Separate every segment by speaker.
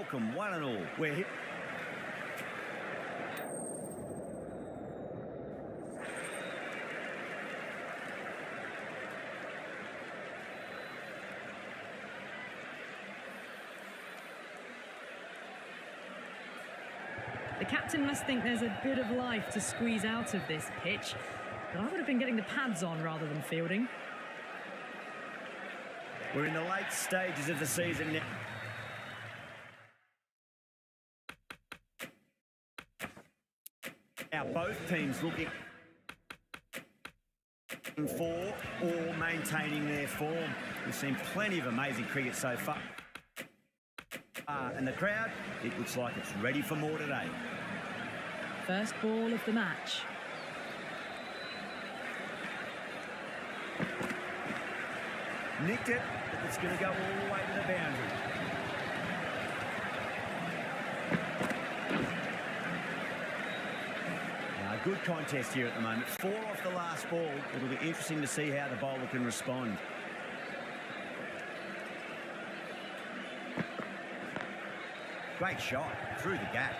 Speaker 1: welcome one and all. We're here.
Speaker 2: The captain must think there's a bit of life to squeeze out of this pitch, but I would have been getting the pads on rather than fielding.
Speaker 1: We're in the late stages of the season now. Now both teams looking for or maintaining their form. We've seen plenty of amazing cricket so far. And the crowd, it looks like it's ready for more today.
Speaker 2: First ball of the match.
Speaker 1: Nicked it, but it's going to go all the way to the boundary. Good contest here at the moment. 4 off the last ball. It'll be interesting to see how the bowler can respond. Great shot through the gap.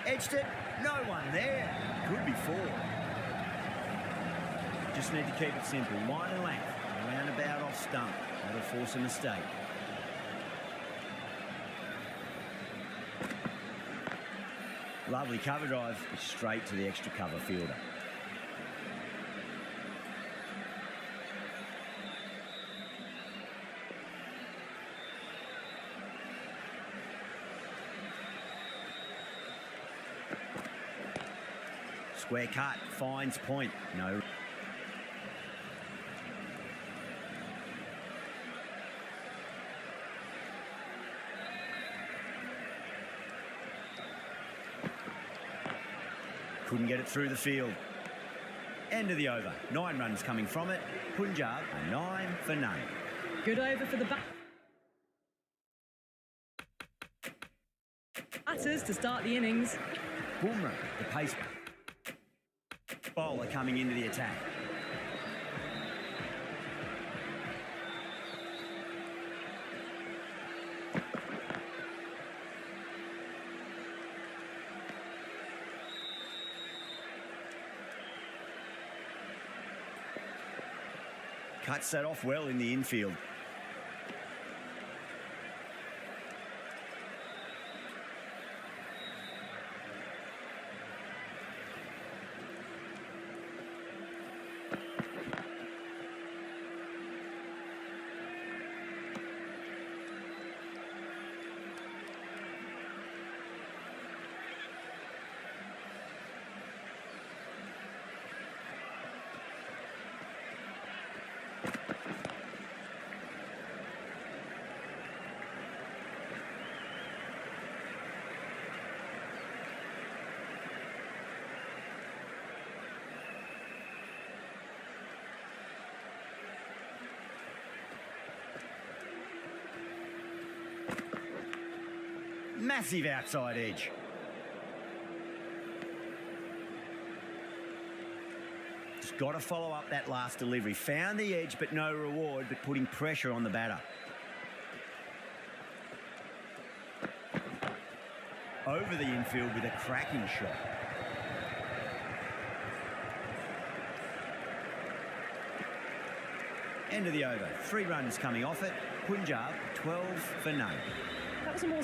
Speaker 1: Edged it, no one there. Could be 4. Just need to keep it simple. Wide and length, round about off stump. That'll force a mistake. Lovely cover drive, straight to the extra cover fielder. Square cut, finds point. No. Couldn't get it through the field. End of the over. 9 runs coming from it. Punjab, a 9 for none.
Speaker 2: Good over for the batters to start the innings.
Speaker 1: Bumrah, the pace bowler coming into the attack. Cuts that off well in the infield. Massive outside edge. Just got to follow up that last delivery. Found the edge, but no reward, but putting pressure on the batter. Over the infield with a cracking shot. End of the over. 3 runs coming off it. Punjab, 12 for none.
Speaker 2: That was a more...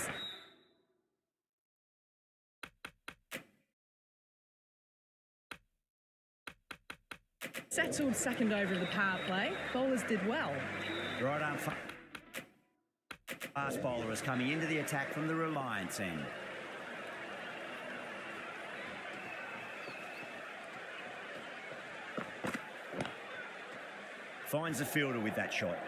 Speaker 2: settled second over of the power play. Bowlers did well.
Speaker 1: Right arm fast bowler is coming into the attack from the Reliance end. Finds the fielder with that shot.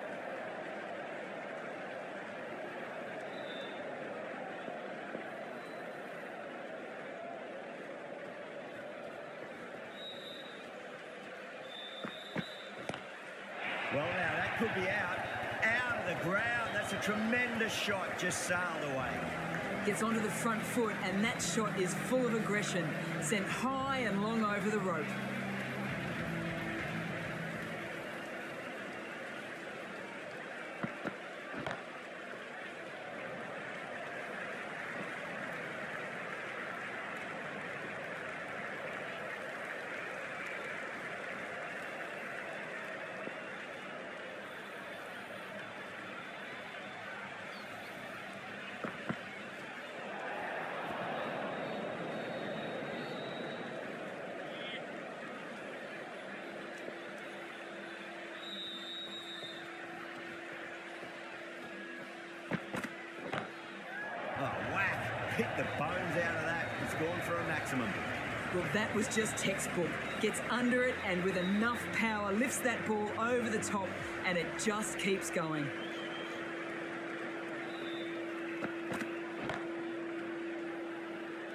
Speaker 1: Well, now that could be out of the Brown, that's a tremendous shot, just sailed away.
Speaker 3: Gets onto the front foot, and that shot is full of aggression. Sent high and long over the rope.
Speaker 1: Hit the bones out of that. It's gone for a maximum.
Speaker 3: Well, that was just textbook. Gets under it and with enough power lifts that ball over the top, and it just keeps going.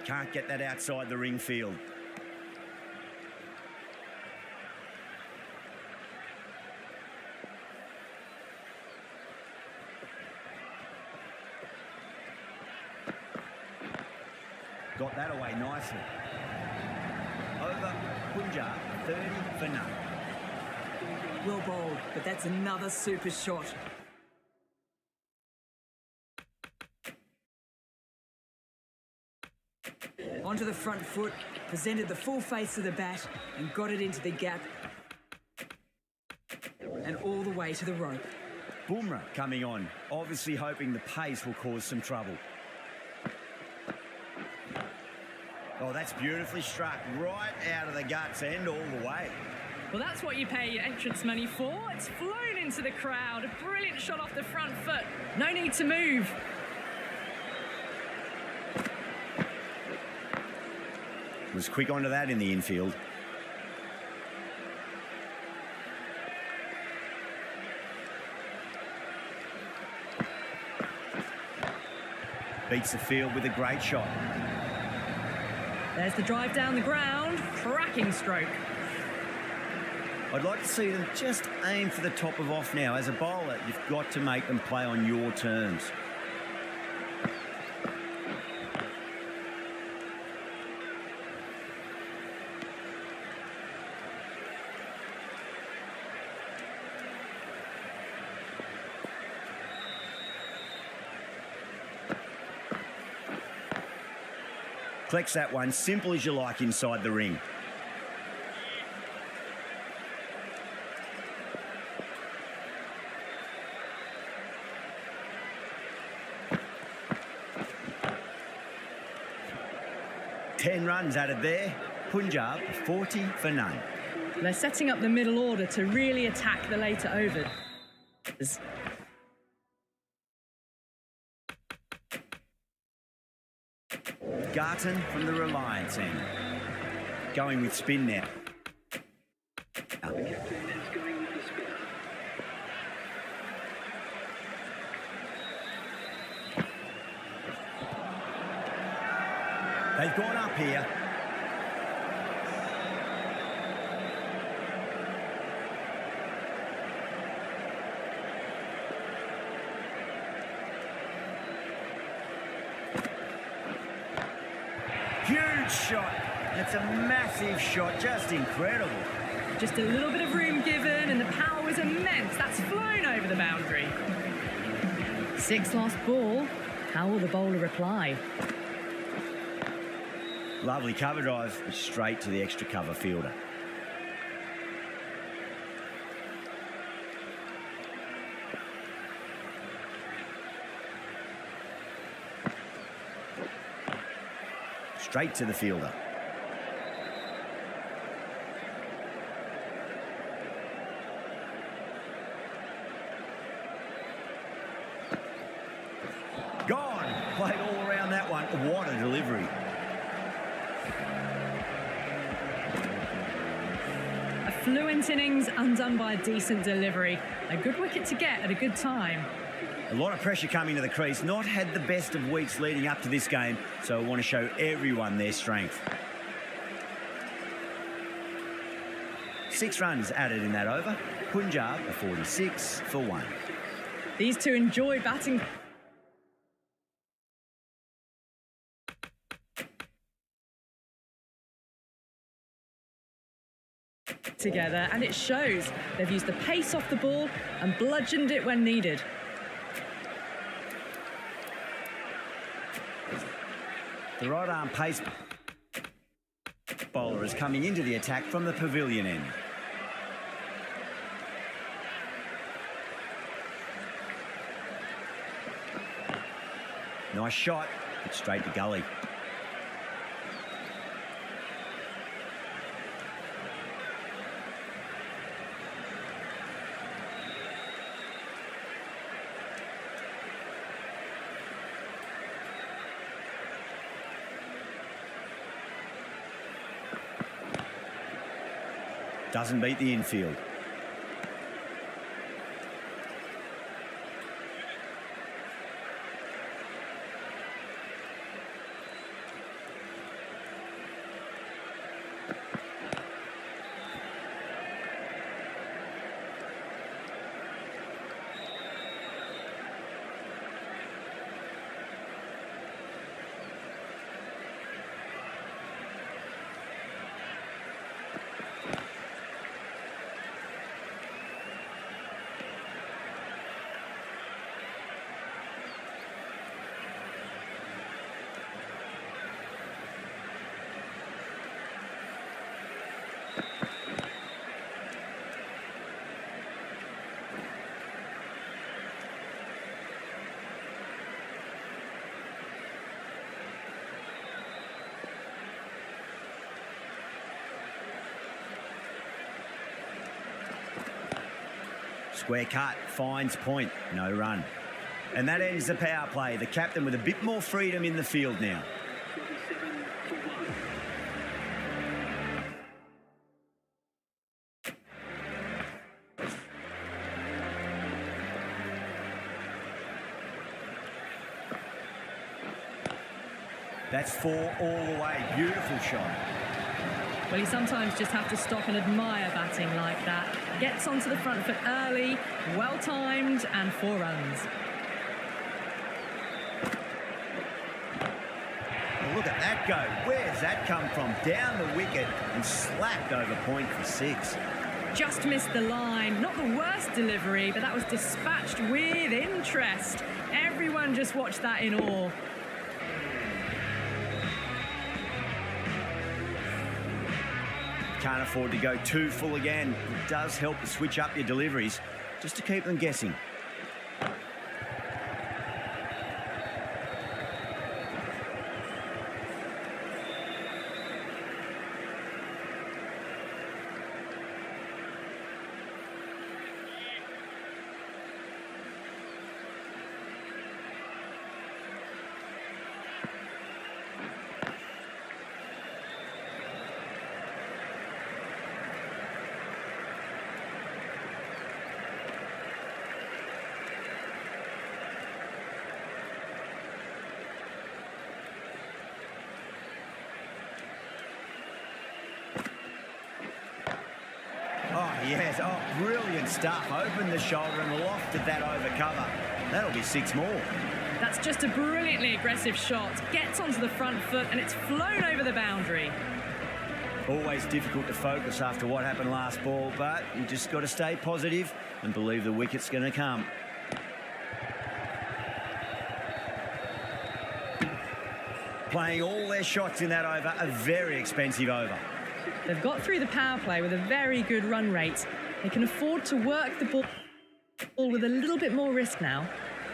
Speaker 1: Can't get that outside the ring field. Got that away nicely. Over Punjab, 30 for none.
Speaker 3: Well bowled, but that's another super shot. Onto the front foot, presented the full face of the bat and got it into the gap and all the way to the rope.
Speaker 1: Bumrah coming on, obviously hoping the pace will cause some trouble. Oh, that's beautifully struck, right out of the guts end all the way.
Speaker 2: Well, that's what you pay your entrance money for. It's flown into the crowd. A brilliant shot off the front foot. No need to move.
Speaker 1: Was quick onto that in the infield. Beats the field with a great shot.
Speaker 2: There's the drive down the ground. Cracking stroke.
Speaker 1: I'd like to see them just aim for the top of off now. As a bowler, you've got to make them play on your terms. Collects that one, simple as you like inside the ring. Ten runs added there. Punjab, 40 for none.
Speaker 2: They're setting up the middle order to really attack the later overs.
Speaker 1: Garton from the Reliance end. Going with spin now. They've gone up here. Huge shot. It's a massive shot, just incredible.
Speaker 2: Just a little bit of room given and the power was immense. That's flown over the boundary. 6 lost ball. How will the bowler reply?
Speaker 1: Lovely cover drive, straight to the extra cover fielder. Straight to the fielder. Gone. Played all around that one. What a delivery.
Speaker 2: A fluent innings undone by a decent delivery. A good wicket to get at a good time.
Speaker 1: A lot of pressure coming to the crease. Not had the best of weeks leading up to this game, so I want to show everyone their strength. 6 runs added in that over. Punjab, a 46 for 1.
Speaker 2: These two enjoy batting together, and it shows. They've used the pace off the ball and bludgeoned it when needed.
Speaker 1: The right arm pace bowler is coming into the attack from the pavilion end. Nice shot, but straight to gully. Doesn't beat the infield. Square cut, finds point, no run. And that ends the power play. The captain with a bit more freedom in the field now. That's 4 all the way. Beautiful shot.
Speaker 2: Well, you sometimes just have to stop and admire batting like that. Gets onto the front foot early, well-timed, and 4 runs.
Speaker 1: Well, look at that go. Where's that come from? Down the wicket and slapped over point for 6.
Speaker 2: Just missed the line. Not the worst delivery, but that was dispatched with interest. Everyone just watched that in awe.
Speaker 1: Can't afford to go too full again. It does help to switch up your deliveries just to keep them guessing. Yes, oh, brilliant stuff. Opened the shoulder and lofted that over cover. That'll be 6 more.
Speaker 2: That's just a brilliantly aggressive shot. Gets onto the front foot and it's flown over the boundary.
Speaker 1: Always difficult to focus after what happened last ball, but you just got to stay positive and believe the wicket's going to come. Playing all their shots in that over, a very expensive over.
Speaker 2: They've got through the power play with a very good run rate. They can afford to work the ball with a little bit more risk now.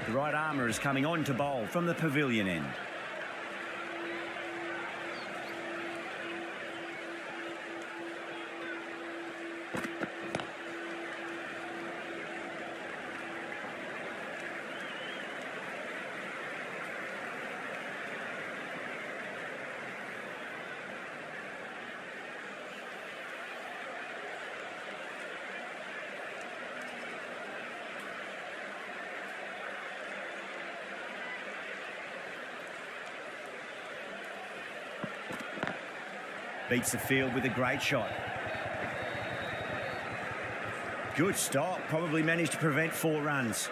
Speaker 1: The right armour is coming on to bowl from the pavilion end. Beats the field with a great shot. Good stop. Probably managed to prevent 4 runs.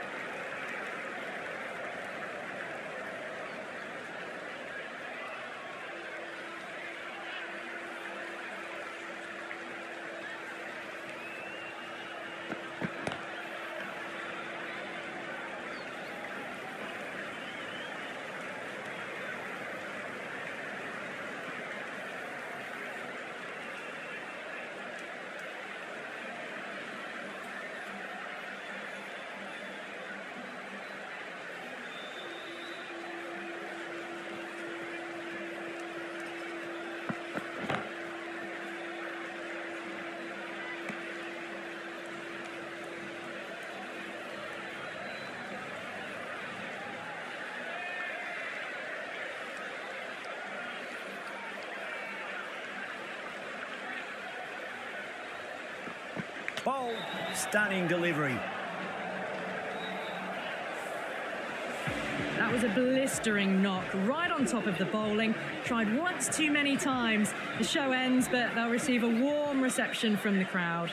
Speaker 1: Bold, stunning delivery.
Speaker 2: That was a blistering knock right on top of the bowling. Tried once too many times. The show ends, but they'll receive a warm reception from the crowd.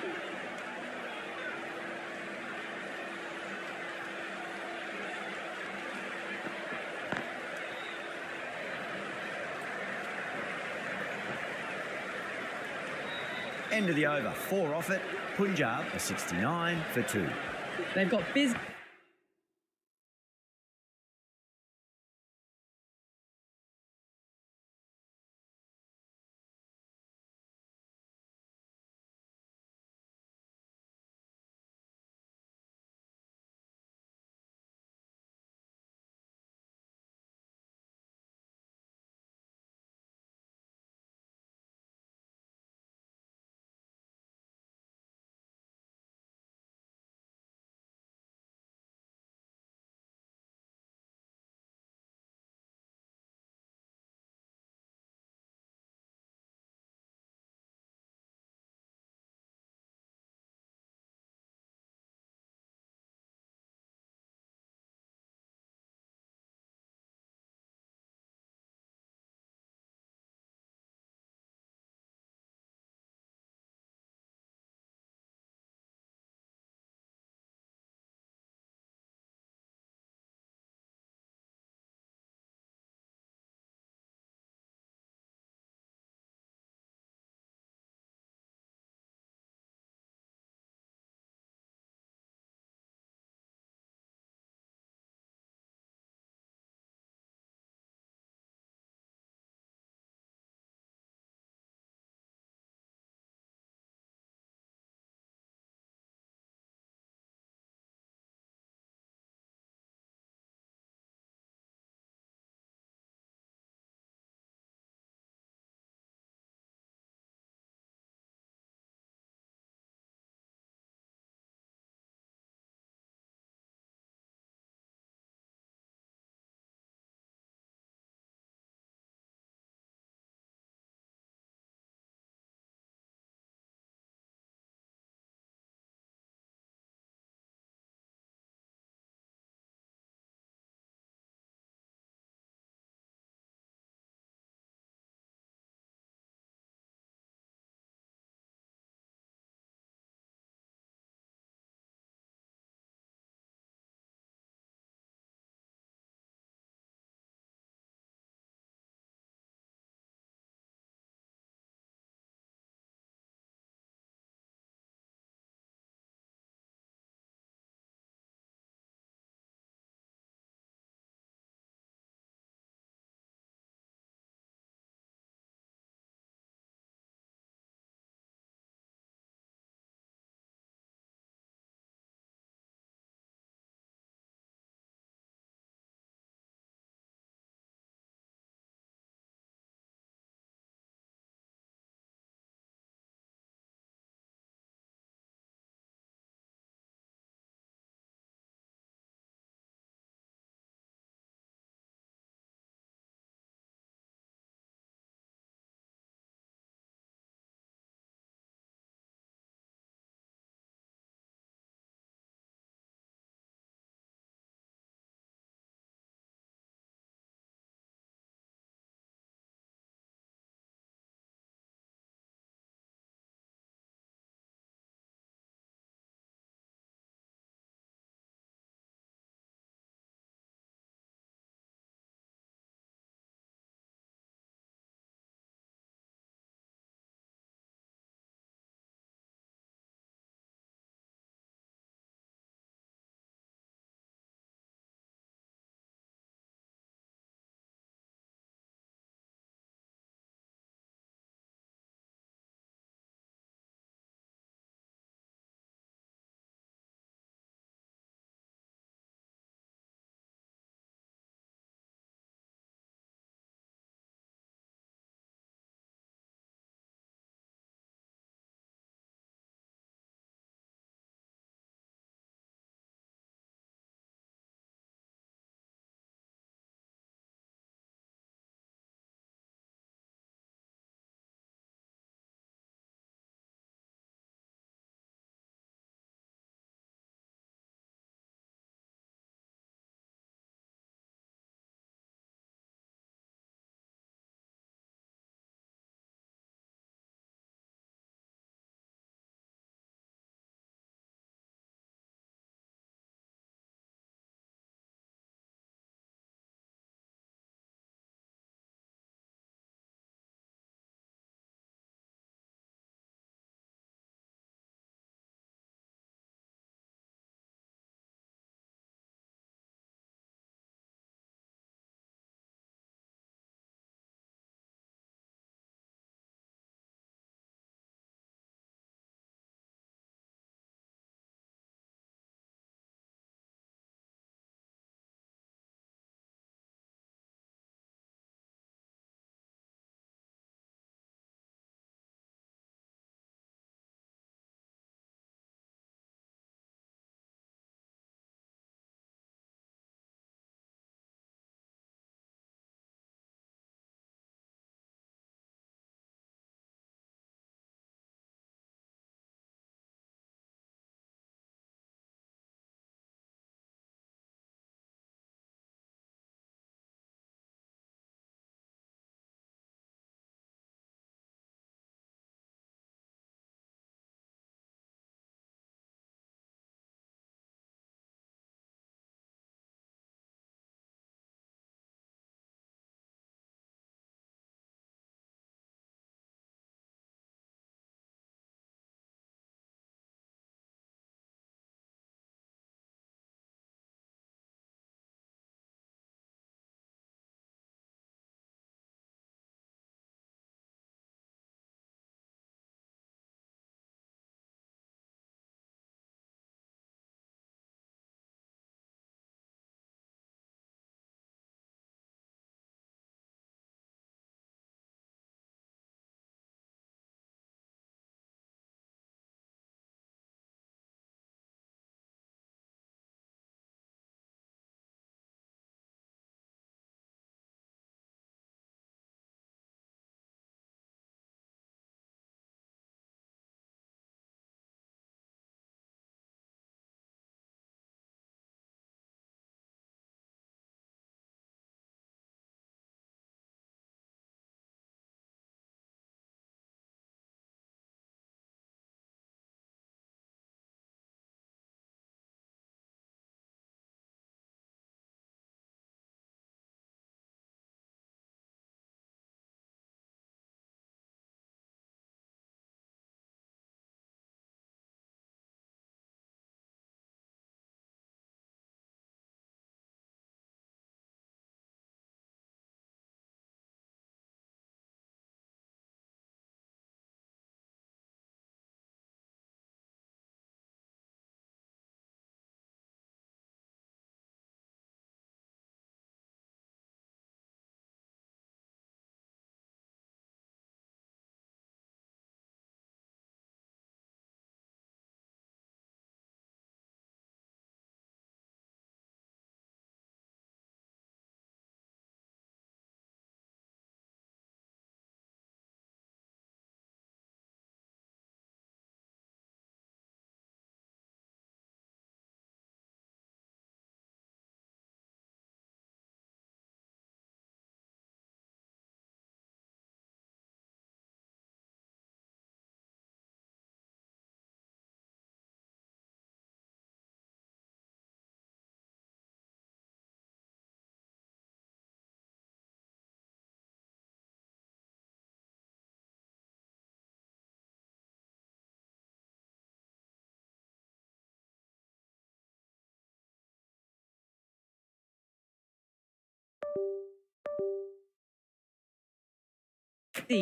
Speaker 1: End of the over, 4 off it. Punjab are 69 for 2.
Speaker 2: They've got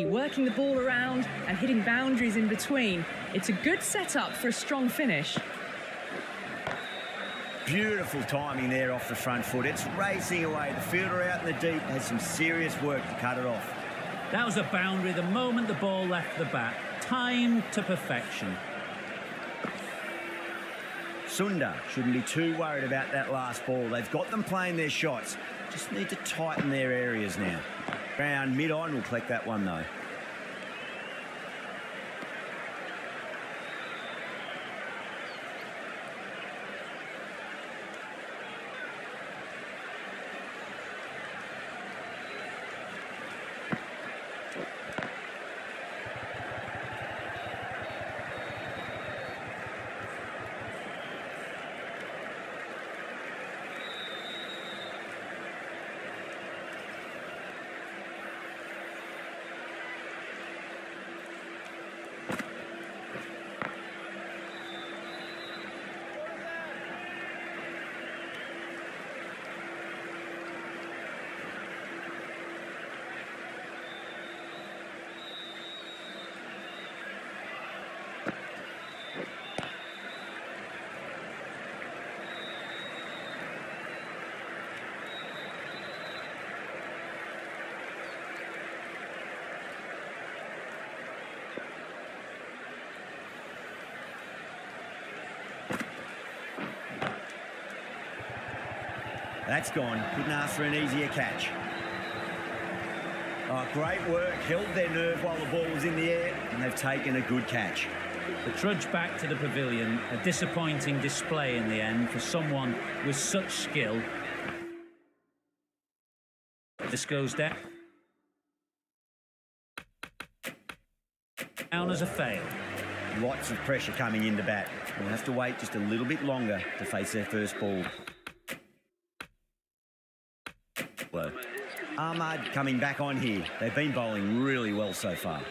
Speaker 2: Working the ball around and hitting boundaries in between. It's a good setup for a strong finish.
Speaker 1: Beautiful timing there off the front foot. It's racing away. The fielder out in the deep has some serious work to cut it off.
Speaker 4: That was a boundary the moment the ball left the bat. Timed to perfection.
Speaker 1: Sunda shouldn't be too worried about that last ball. They've got them playing their shots. Just need to tighten their areas now. Round mid-on will collect that one though. That's gone. Couldn't ask for an easier catch. Oh, great work. Held their nerve while the ball was in the air, and they've taken a good catch.
Speaker 4: The trudge back to the pavilion, a disappointing display in the end for someone with such skill. This goes down as a fail.
Speaker 1: Lots of pressure coming into bat. We'll have to wait just a little bit longer to face their first ball. Ahmad coming back on here. They've been bowling really well so far.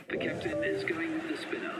Speaker 5: The captain is going with the spinner.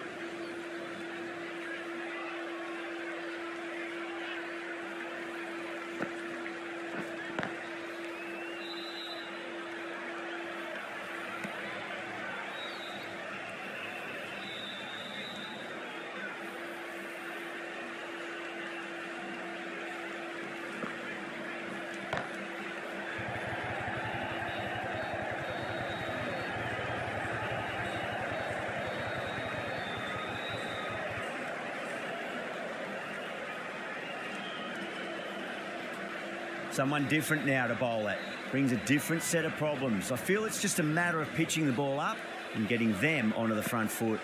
Speaker 1: Someone different now to bowl at. Brings a different set of problems. I feel it's just a matter of pitching the ball up and getting them onto the front foot.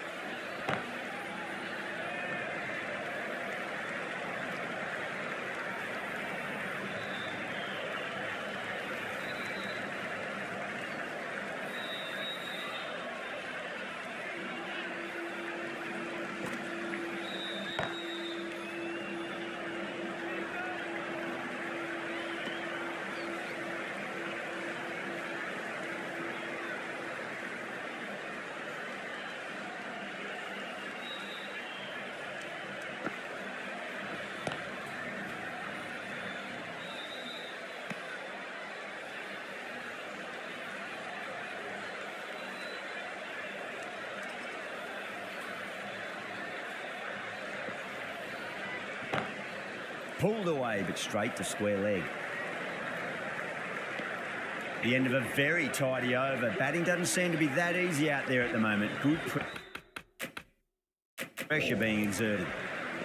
Speaker 1: Pulled away, but straight to square leg. The end of a very tidy over. Batting doesn't seem to be that easy out there at the moment. Good pressure being exerted.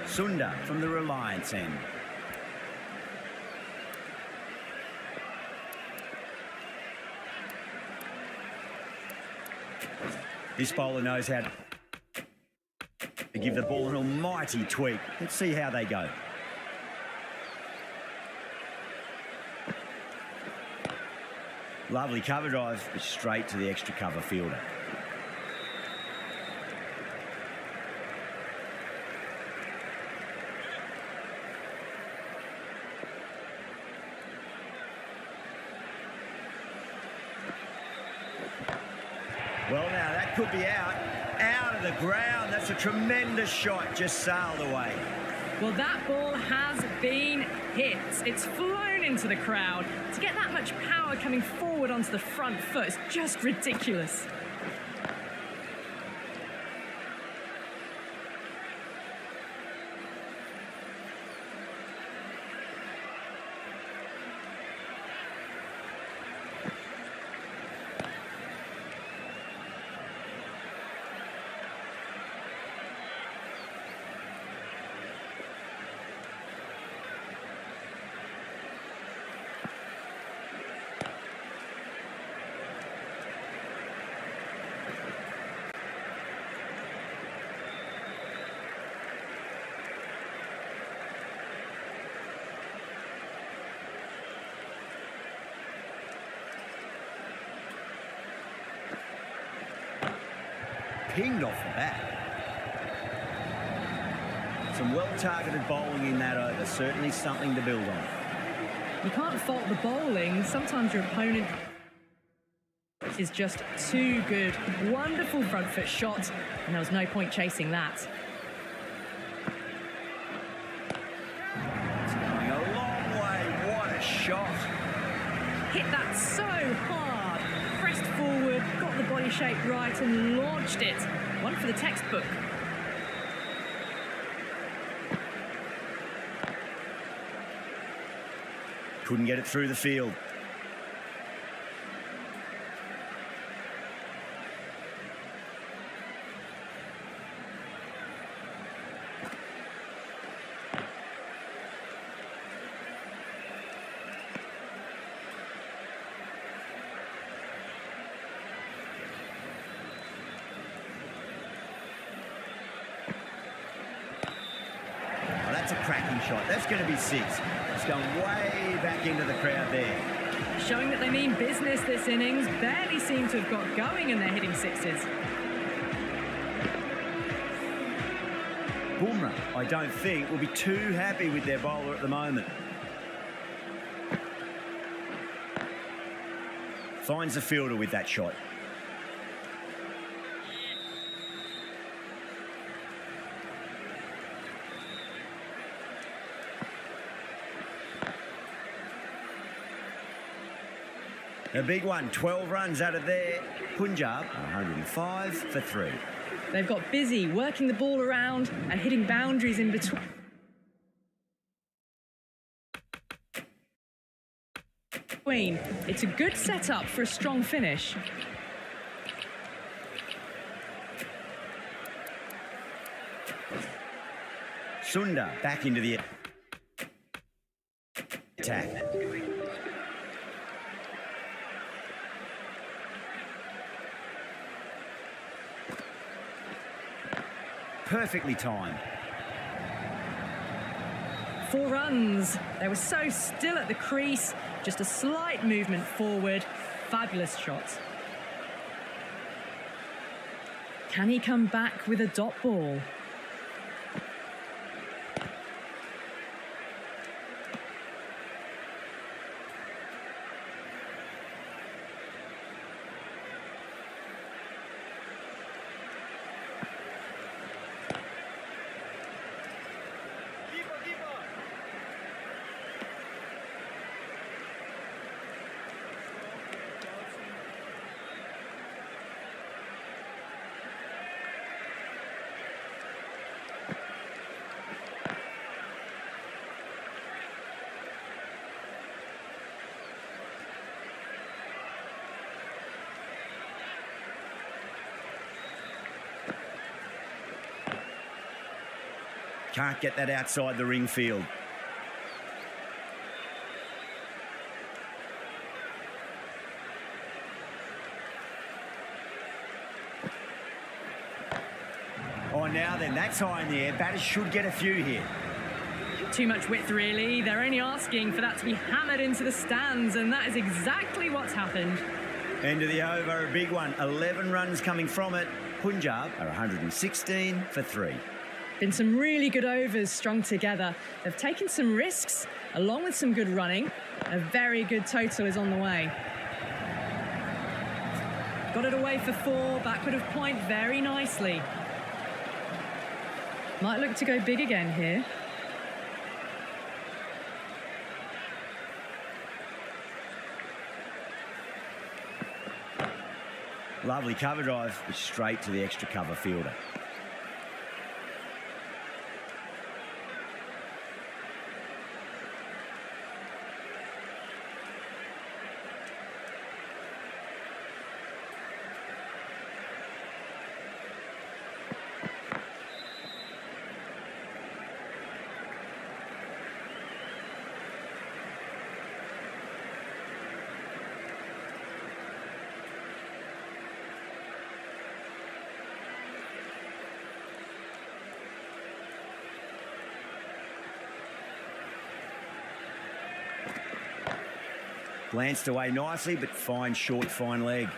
Speaker 1: Sunda from the Reliance end. This bowler knows how to give the ball an almighty tweak. Let's see how they go. Lovely cover drive, but straight to the extra cover fielder. Well, now that could be out of the ground. That's a tremendous shot, just sailed away.
Speaker 2: Well, that ball has been hit. It's flown into the crowd. To get that much power coming forward onto the front foot is just ridiculous.
Speaker 1: Pinged off the bat. Some well-targeted bowling in that over. Certainly something to build on.
Speaker 2: You can't fault the bowling. Sometimes your opponent is just too good. Wonderful front foot shot, and there was no point chasing that.
Speaker 1: It's going a long way. What a shot.
Speaker 2: Hit that so hard. Pressed forward, got the body shape right and launched it. One for the textbook.
Speaker 1: Couldn't get it through the field. That's a cracking shot. That's going to be 6. It's going way back into the crowd there.
Speaker 2: Showing that they mean business this innings. Barely seem to have got going and they're hitting 6s.
Speaker 1: Bumrah, I don't think, will be too happy with their bowler at the moment. Finds the fielder with that shot. A big one, 12 runs out of there. Punjab, 105 for 3.
Speaker 2: They've got busy working the ball around and hitting boundaries in between. It's a good setup for a strong finish.
Speaker 1: Sundar back into the attack. Perfectly timed.
Speaker 2: 4 runs. They were so still at the crease. Just a slight movement forward. Fabulous shot. Can he come back with a dot ball?
Speaker 1: Can't get that outside the ring field. Oh, now then, that's high in the air. Batters should get a few here.
Speaker 2: Too much width, really. They're only asking for that to be hammered into the stands, and that is exactly what's happened.
Speaker 1: End of the over, a big one. 11 runs coming from it. Punjab are 116 for 3.
Speaker 2: Been some really good overs strung together. They've taken some risks, along with some good running. A very good total is on the way. Got it away for 4, backward of point very nicely. Might look to go big again here.
Speaker 1: Lovely cover drive, but straight to the extra cover fielder. Glanced away nicely, but fine short, fine leg.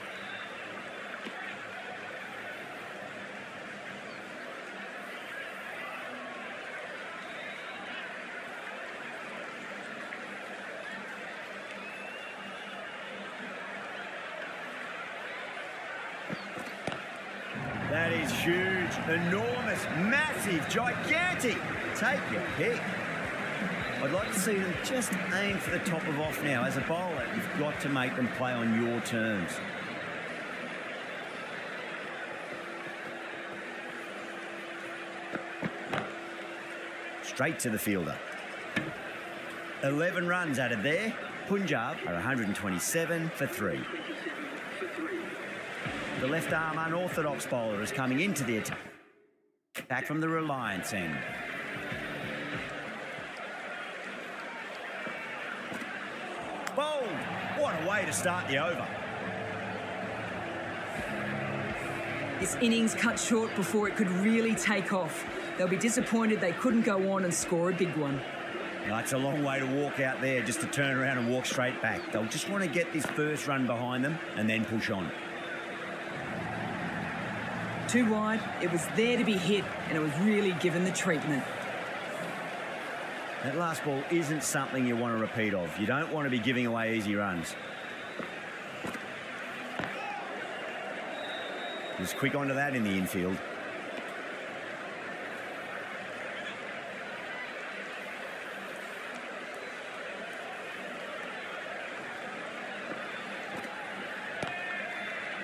Speaker 1: That is huge, enormous, massive, gigantic. Take your pick. I'd like to see them just aim for the top of off now. As a bowler, you've got to make them play on your terms. Straight to the fielder. 11 runs added there. Punjab are 127 for 3. The left arm unorthodox bowler is coming into the attack. Back from the Reliance end. Bowled! What a way to start the over.
Speaker 3: This innings cut short before it could really take off. They'll be disappointed they couldn't go on and score a big one.
Speaker 1: Now, it's a long way to walk out there just to turn around and walk straight back. They'll just want to get this first run behind them and then push on.
Speaker 3: Too wide, it was there to be hit, and it was really given the treatment.
Speaker 1: That last ball isn't something you want to repeat of. You don't want to be giving away easy runs. He's quick onto that in the infield.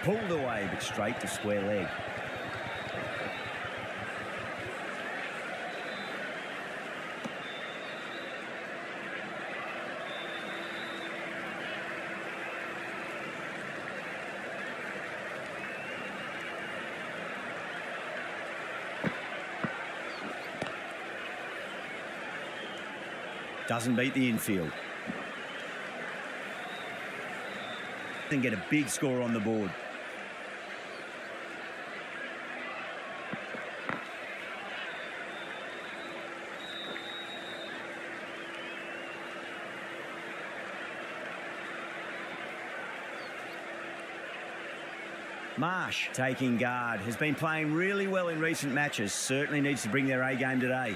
Speaker 1: Pulled away, but straight to square leg. Doesn't beat the infield. And get a big score on the board. Marsh, taking guard, has been playing really well in recent matches. Certainly needs to bring their A game today.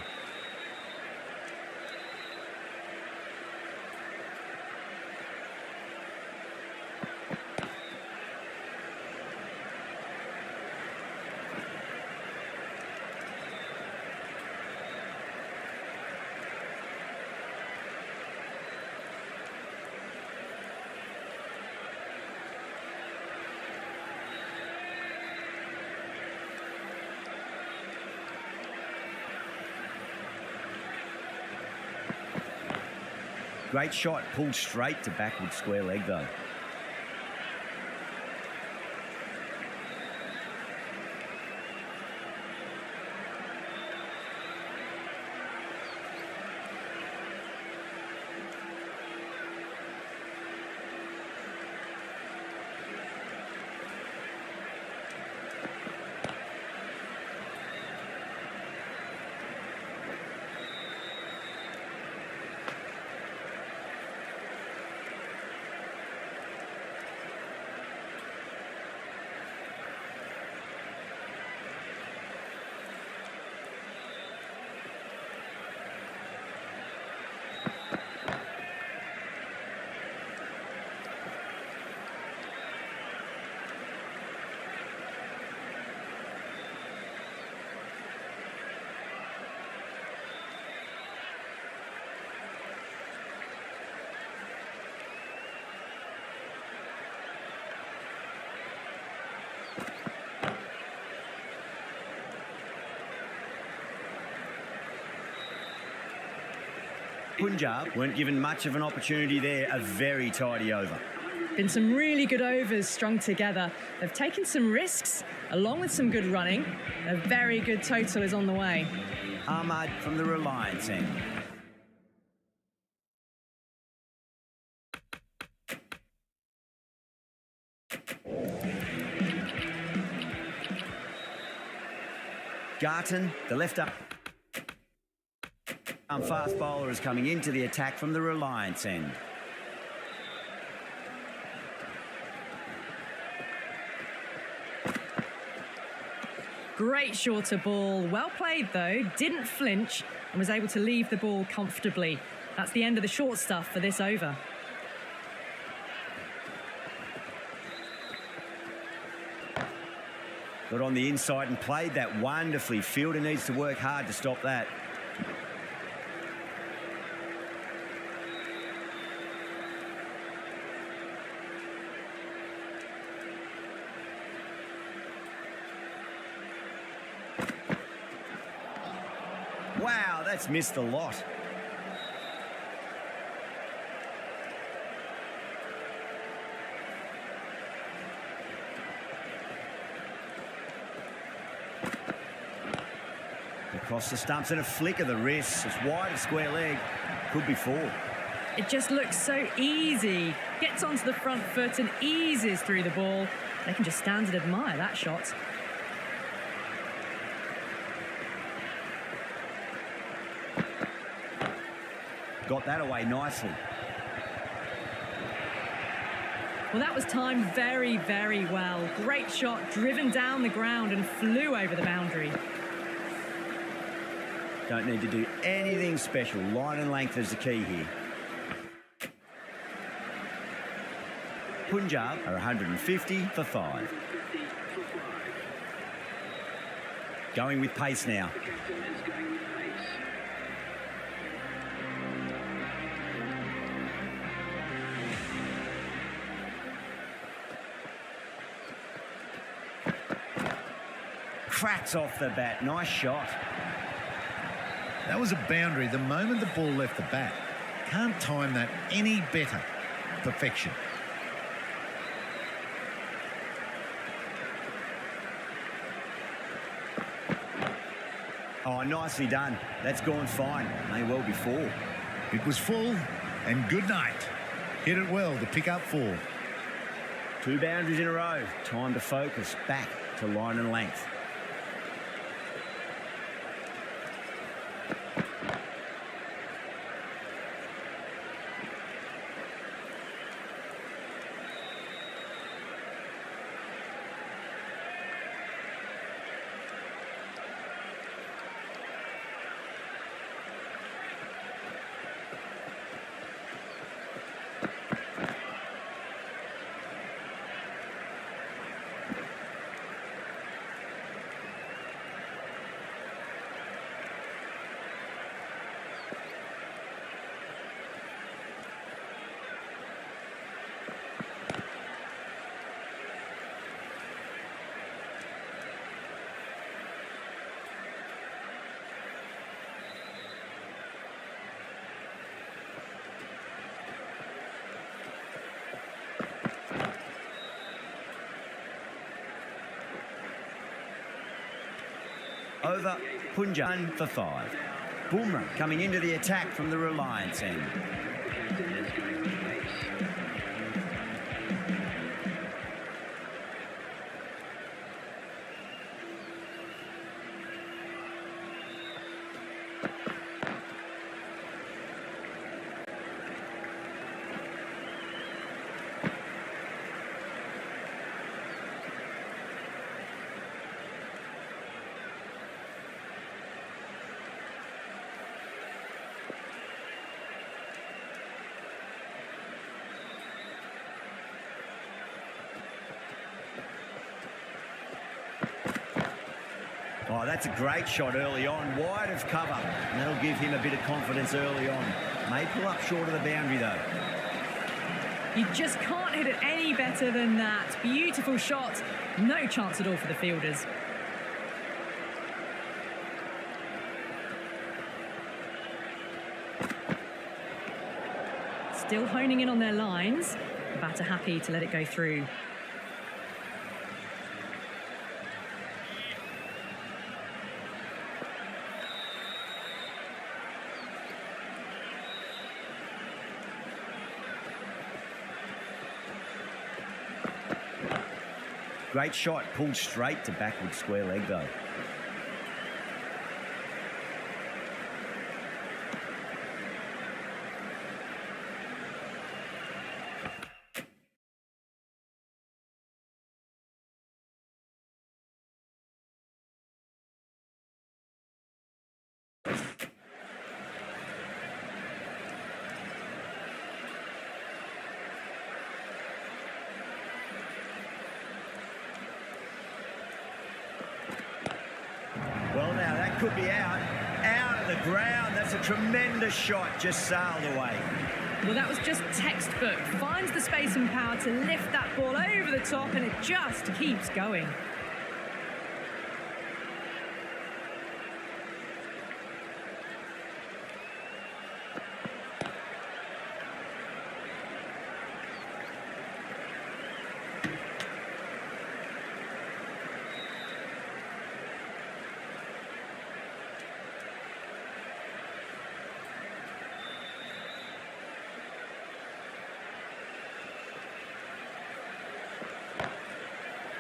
Speaker 1: Great shot, pulled straight to backward square leg though. Punjab weren't given much of an opportunity there. A very tidy over.
Speaker 2: Been some really good overs strung together. They've taken some risks, along with some good running. A very good total is on the way.
Speaker 1: Ahmad from the Reliance end. Garton, the left-arm fast bowler, is coming into the attack from the Reliance end.
Speaker 2: Great shorter ball. Well played, though. Didn't flinch and was able to leave the ball comfortably. That's the end of the short stuff for this over.
Speaker 1: Got on the inside and played that wonderfully. Fielder needs to work hard to stop that. Wow, that's missed a lot. Across the stumps and a flick of the wrist. It's wide of square leg. Could be 4.
Speaker 2: It just looks so easy. Gets onto the front foot and eases through the ball. They can just stand and admire that shot.
Speaker 1: Got that away nicely.
Speaker 2: Well, that was timed very, very well. Great shot, driven down the ground and flew over the boundary.
Speaker 1: Don't need to do anything special. Line and length is the key here. Punjab are 150 for 5. Going with pace now.
Speaker 5: The captain is going with pace.
Speaker 1: Cracks off the bat. Nice shot.
Speaker 6: That was a boundary the moment the ball left the bat. Can't time that any better. Perfection.
Speaker 1: Oh, nicely done. That's gone fine. May well be 4.
Speaker 6: It was full and good night. Hit it well to pick up 4.
Speaker 1: 2 boundaries in a row. Time to focus. Back to line and length. Over Punjab for 5. Bumrah coming into the attack from the Reliance end.
Speaker 5: The captain is going with pace.
Speaker 1: Oh, that's a great shot early on, wide of cover. And that'll give him a bit of confidence early on. May pull up short of the boundary, though.
Speaker 2: You just can't hit it any better than that. Beautiful shot. No chance at all for the fielders. still honing in on their lines. The batter happy to let it go through.
Speaker 1: Great shot, pulled straight to backward square leg though. Well, now that could be out of the ground. That's a tremendous shot, just sailed away.
Speaker 2: Well, that was just textbook. Finds the space and power to lift that ball over the top, and it just keeps going.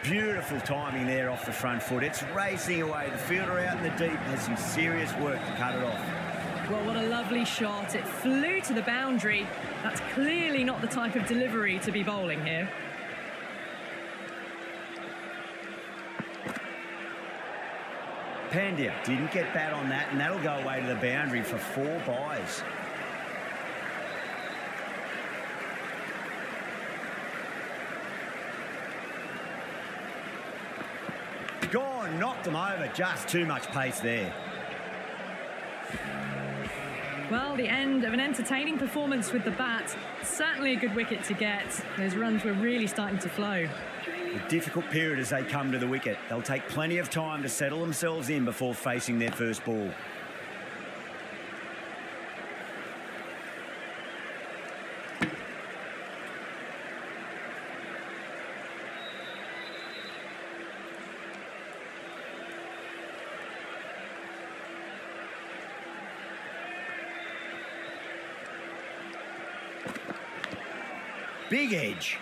Speaker 1: Beautiful timing there off the front foot. It's racing away. The fielder out in the deep has some serious work to cut it off.
Speaker 2: Well, what a lovely shot. It flew to the boundary. That's clearly not the type of delivery to be bowling here.
Speaker 1: Pandya didn't get bat on that, and that'll go away to the boundary for 4 byes. Gone, knocked him over. Just too much pace there.
Speaker 2: Well, the end of an entertaining performance with the bat. Certainly a good wicket to get. Those runs were really starting to flow.
Speaker 1: A difficult period as they come to the wicket. They'll take plenty of time to settle themselves in before facing their first ball. Big edge.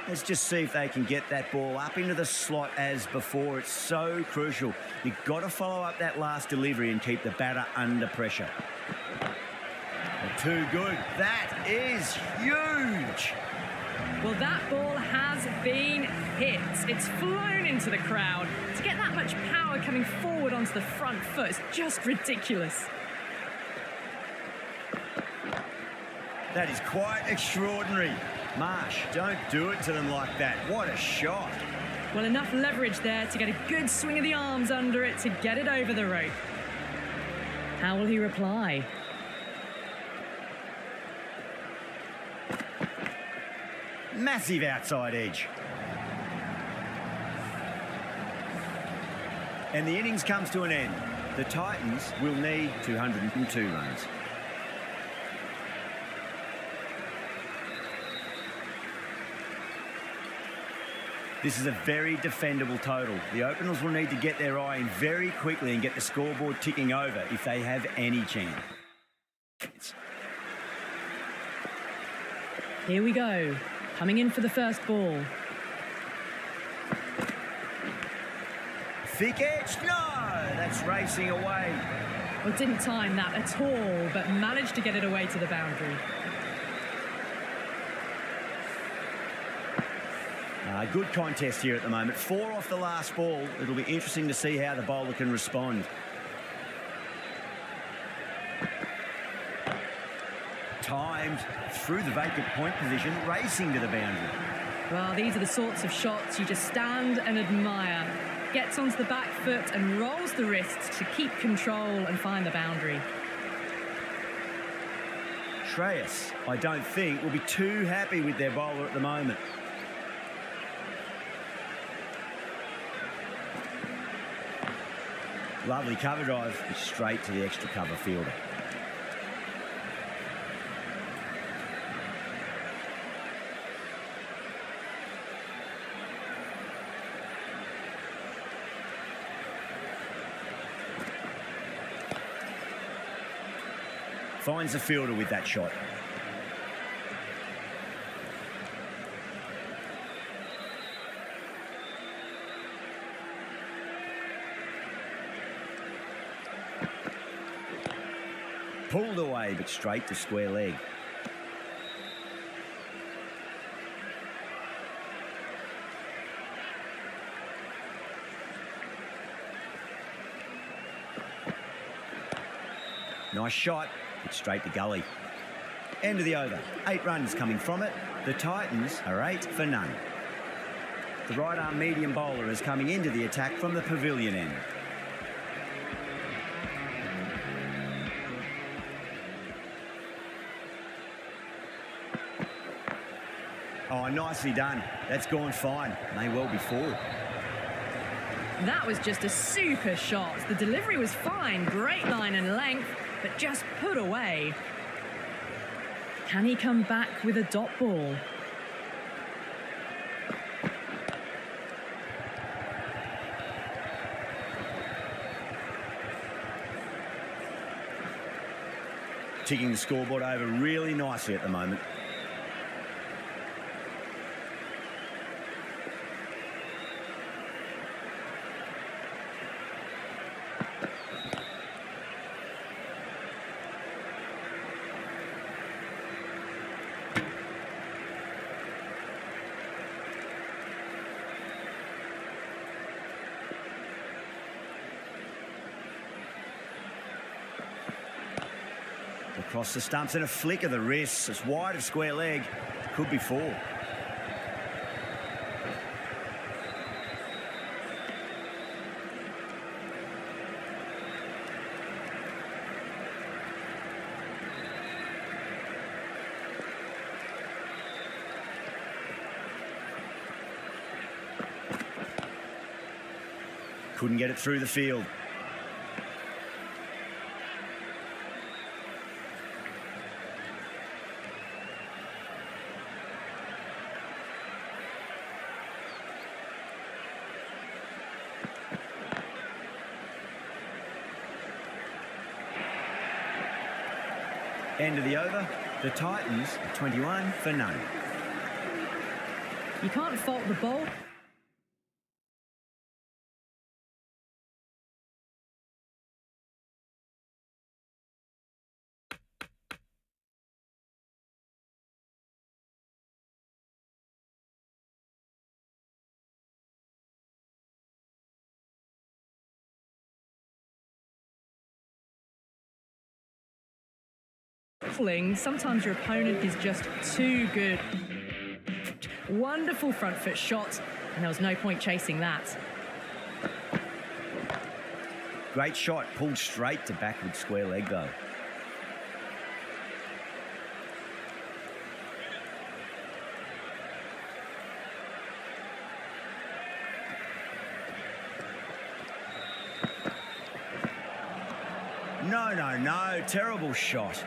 Speaker 1: Let's just see if they can get that ball up into the slot as before. It's so crucial. You've got to follow up that last delivery and keep the batter under pressure. Too good. That is huge.
Speaker 2: Well, that ball has been hit. It's flown into the crowd. To get that much power coming forward onto the front foot is just ridiculous.
Speaker 1: That is quite extraordinary. Marsh, don't do it to them like that. What a shot.
Speaker 2: Well, enough leverage there to get a good swing of the arms under it to get it over the rope. How will he reply?
Speaker 1: Massive outside edge. And the innings comes to an end. The Titans will need 202 runs. This is a very defendable total. The openers will need to get their eye in very quickly and get the scoreboard ticking over if they have any chance.
Speaker 2: Here we go. Coming in for the first ball.
Speaker 1: Thick edge, no! That's racing away.
Speaker 2: Well, didn't time that at all, but managed to get it away to the boundary.
Speaker 1: Good contest here at the moment. 4 off the last ball. It'll be interesting to see how the bowler can respond. Timed through the vacant point position, racing to the boundary.
Speaker 2: Well, these are the sorts of shots you just stand and admire. Gets onto the back foot and rolls the wrists to keep control and find the boundary.
Speaker 1: Shreyas, I don't think, will be too happy with their bowler at the moment. Lovely cover drive, straight to the extra cover fielder. Finds the fielder with that shot. Pulled away, but straight to square leg. Nice shot, but straight to gully. End of the over. 8 runs coming from it. The Titans are 8 for none. The right arm medium bowler is coming into the attack from the pavilion end. Oh, nicely done. That's gone fine. May well be 4.
Speaker 2: That was just a super shot. The delivery was fine, great line and length, but just put away. Can he come back with a dot ball?
Speaker 1: Ticking the scoreboard over really nicely at the moment. Across the stumps and a flick of the wrists. It's wide of square leg. Could be 4. Couldn't get it through the field. End of the over. The Titans are 21 for none.
Speaker 2: You can't fault the ball. Sometimes your opponent is just too good. Wonderful front foot shot, and there was no point chasing that.
Speaker 1: Great shot, pulled straight to backward square leg though. No, terrible shot.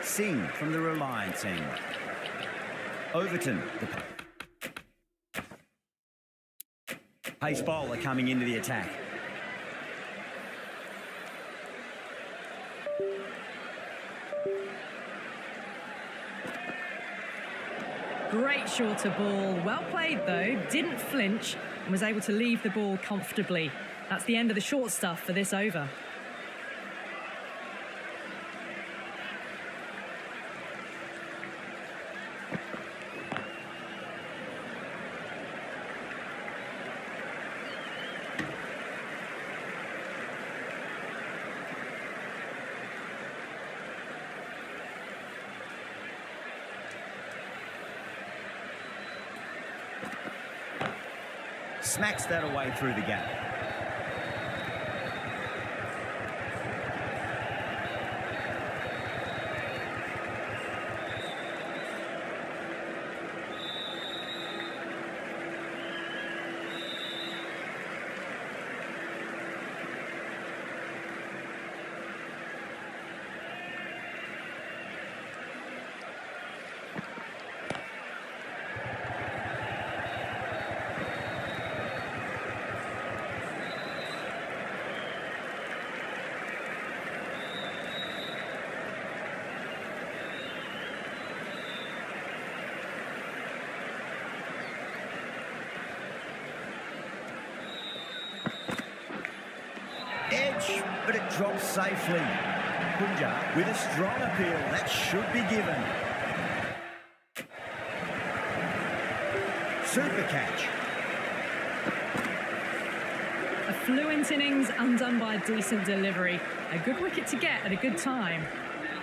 Speaker 1: Singh from the Reliance end. Overton, the pace bowler coming into the attack.
Speaker 2: Great shorter ball. Well played, though. Didn't flinch and was able to leave the ball comfortably. That's the end of the short stuff for this over.
Speaker 1: Smacks that away through the gap. Edge, but it drops safely. Punjab with a strong appeal. That should be given. Super catch.
Speaker 2: A fluent innings undone by a decent delivery. A good wicket to get at a good time.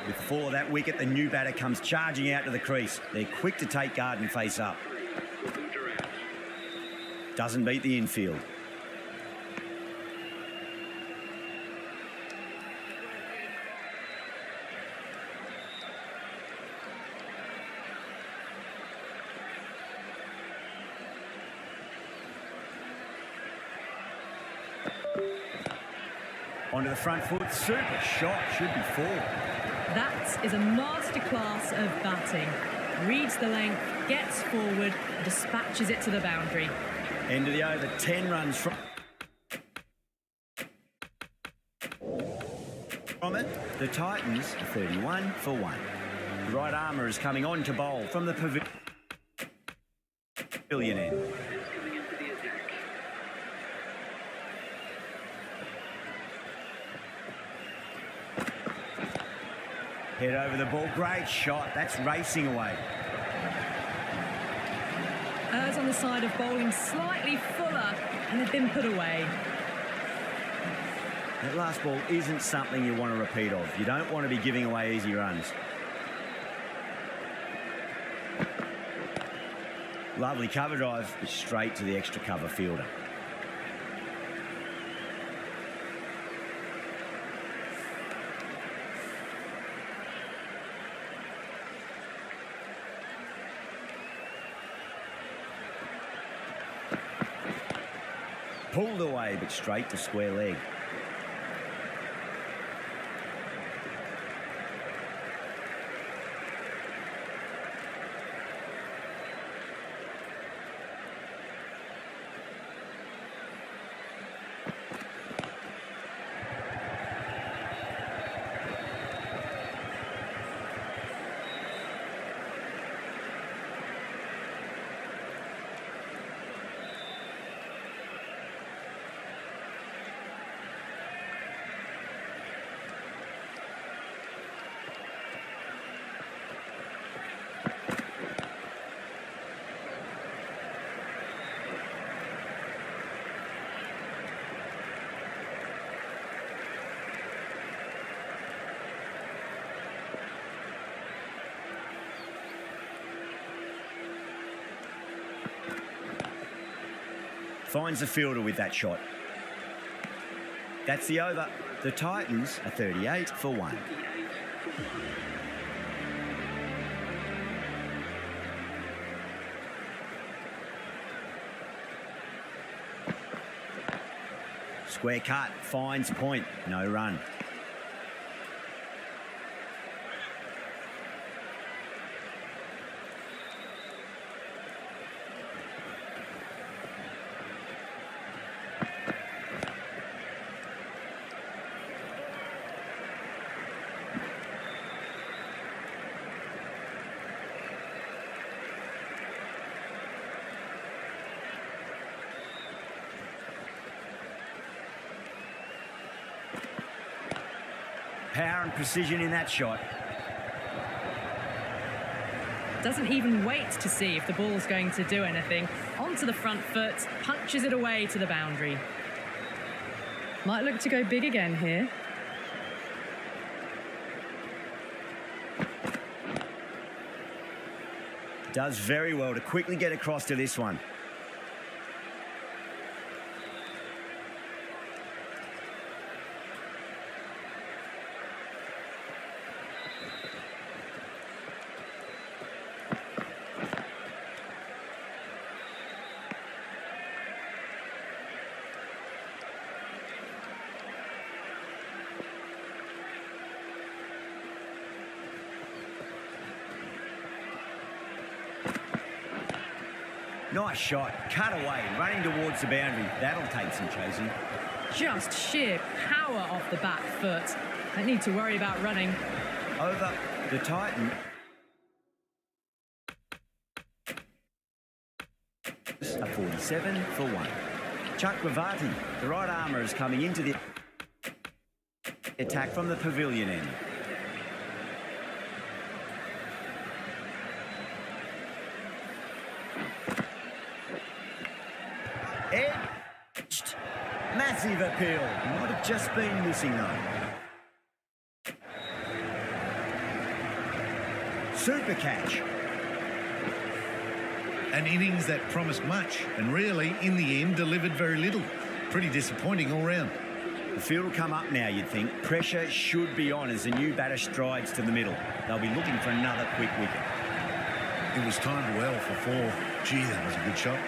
Speaker 1: Before that wicket, the new batter comes charging out to the crease. They're quick to take guard and face up. Doesn't beat the infield. Onto the front foot, super shot, should be four.
Speaker 2: That is a masterclass of batting. Reads the length, gets forward, dispatches it to the boundary.
Speaker 1: End of the over, 10 runs from it. The Titans are 31 for 1. The right armour is coming on to bowl from the pavilion end. Head over the ball, great shot, that's racing away.
Speaker 2: Errs on the side of bowling slightly fuller and had been put away.
Speaker 1: That last ball isn't something you want to repeat of. You don't want to be giving away easy runs. Lovely cover drive, straight to the extra cover fielder. Pulled away, but straight to square leg. Finds the fielder with that shot. That's the over. The Titans are 38 for 1. Square cut, finds point, no run. power and precision in that shot.
Speaker 2: Doesn't even wait to see if the ball's going to do anything. Onto the front foot, punches it away to the boundary. Might look to go big again here.
Speaker 1: Does very well to quickly get across to this one. Nice shot, cut away, running towards the boundary. That'll take some chasing.
Speaker 2: Just sheer power off the back foot. Don't need to worry about running.
Speaker 1: Over the Titan. A 47 for 1. Chakravarti, the right armour, is coming into the attack from the pavilion end. Edged. Massive appeal. Might have just been missing though. Super catch.
Speaker 6: An innings that promised much and really, in the end, delivered very little. Pretty disappointing all round.
Speaker 1: The field will come up now, you'd think. Pressure should be on as the new batter strides to the middle. They'll be looking for another quick wicket.
Speaker 6: It was timed well for 4. Gee, that was a good shot.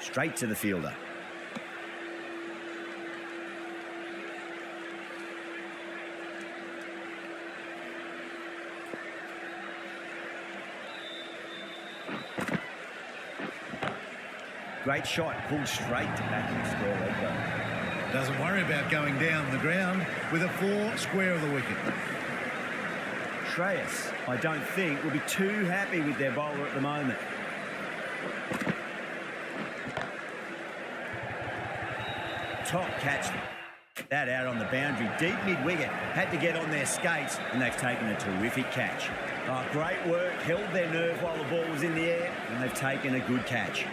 Speaker 1: Straight to the fielder. Great shot, pulled straight to back in the square leg though.
Speaker 6: Doesn't worry about going down the ground with a 4 square of the wicket.
Speaker 1: Shreyas, I don't think, will be too happy with their bowler at the moment. Top catch that out on the boundary, deep mid-wicket, had to get on their skates and they've taken a terrific catch. Oh, great work, held their nerve while the ball was in the air and they've taken a good catch.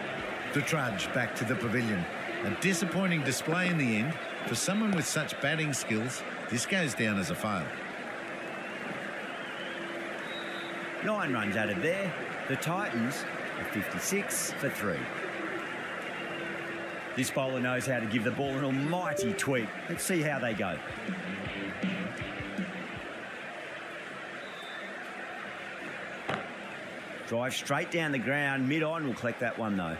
Speaker 6: The trudge back to the pavilion. A disappointing display in the end. For someone with such batting skills, this goes down as a fail.
Speaker 1: 9 runs added there. The Titans are 56 for 3. This bowler knows how to give the ball an almighty tweak. Let's see how they go. Drive straight down the ground. Mid-on will collect that one though.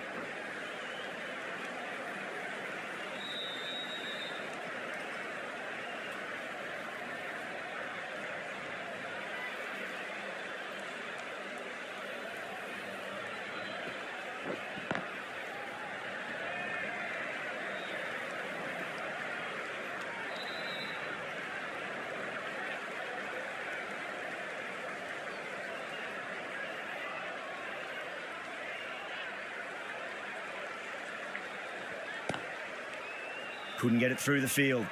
Speaker 1: Couldn't get it through the field.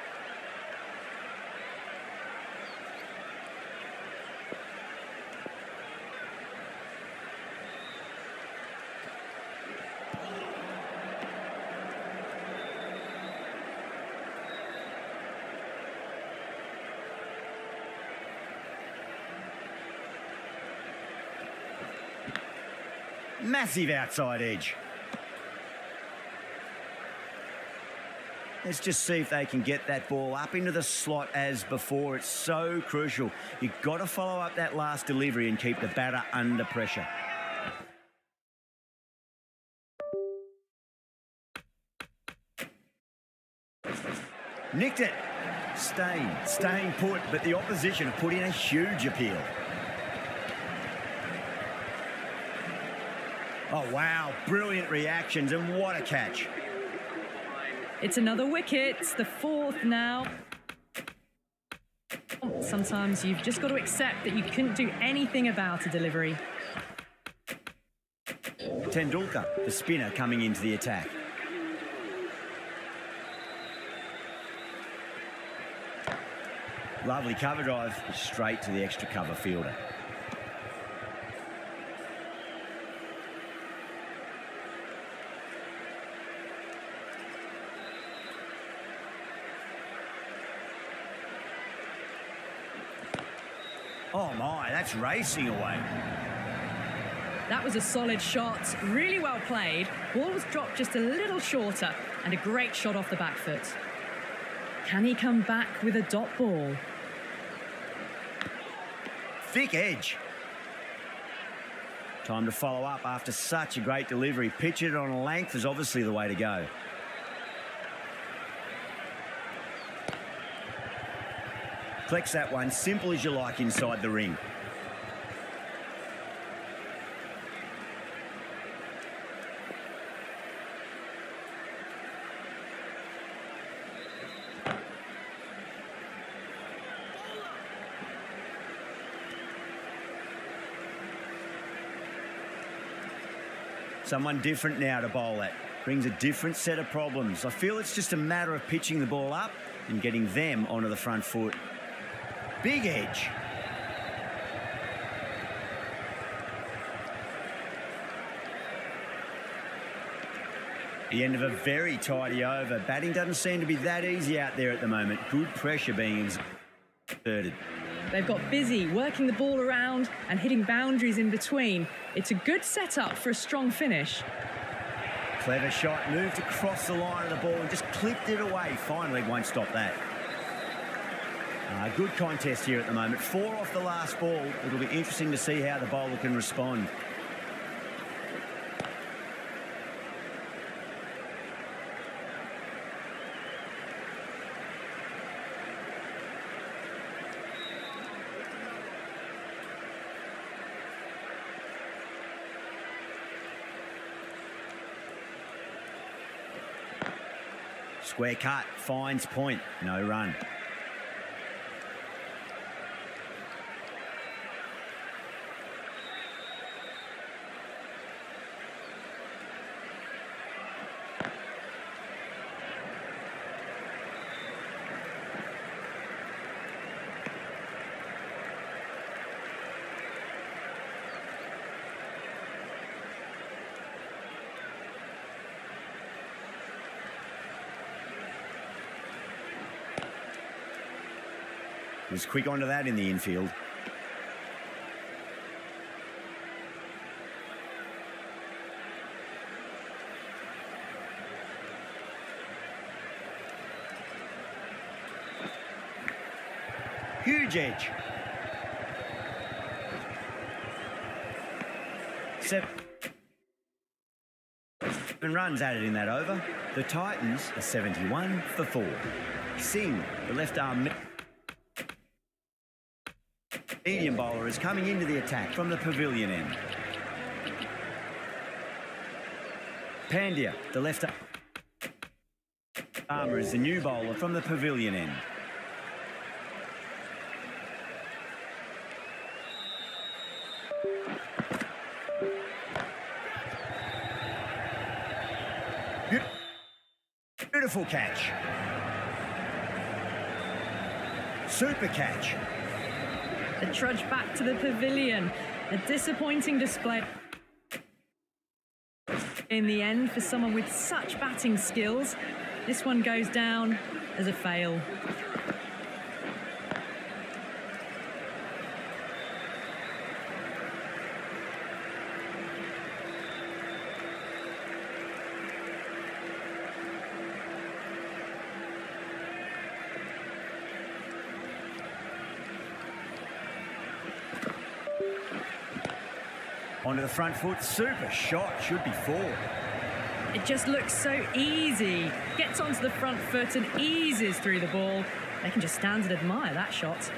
Speaker 1: Massive outside edge. Let's just see if they can get that ball up into the slot as before. It's so crucial. You've got to follow up that last delivery and keep the batter under pressure. Nicked it. Staying put, but the opposition have put in a huge appeal. Oh, wow. Brilliant reactions, and what a catch.
Speaker 2: It's another wicket, it's the fourth now. Sometimes you've just got to accept that you couldn't do anything about a delivery.
Speaker 1: Tendulkar, the spinner, coming into the attack. Lovely cover drive, straight to the extra cover fielder. Oh my, that's racing away.
Speaker 2: That was a solid shot, really well played. Ball was dropped just a little shorter and a great shot off the back foot. Can he come back with a dot ball?
Speaker 1: Thick edge. Time to follow up after such a great delivery. Pitch it on a length is obviously the way to go. Collects that one, simple as you like inside the ring. Someone different now to bowl at. Brings a different set of problems. I feel it's just a matter of pitching the ball up and getting them onto the front foot. Big edge. The end of a very tidy over. Batting doesn't seem to be that easy out there at the moment. Good pressure being exerted.
Speaker 2: They've got busy working the ball around and hitting boundaries in between. It's a good setup for a strong finish.
Speaker 1: Clever shot, moved across the line of the ball and just clipped it away. Fine leg won't stop that. Good contest here at the moment. 4 off the last ball. It'll be interesting to see how the bowler can respond. Square cut, finds point, no run. Was quick onto that in the infield. Huge edge. 7 runs added in that over. The Titans are 71 for 4. Singh, the left arm medium bowler, is coming into the attack from the pavilion end. Pandya, the left armer, is the new bowler from the pavilion end. Beautiful catch. Super catch.
Speaker 2: A trudge back to the pavilion. A disappointing display in the end for someone with such batting skills. This one goes down as a fail.
Speaker 1: Onto the front foot, super shot, should be 4.
Speaker 2: It just looks so easy. Gets onto the front foot and eases through the ball. They can just stand and admire that shot.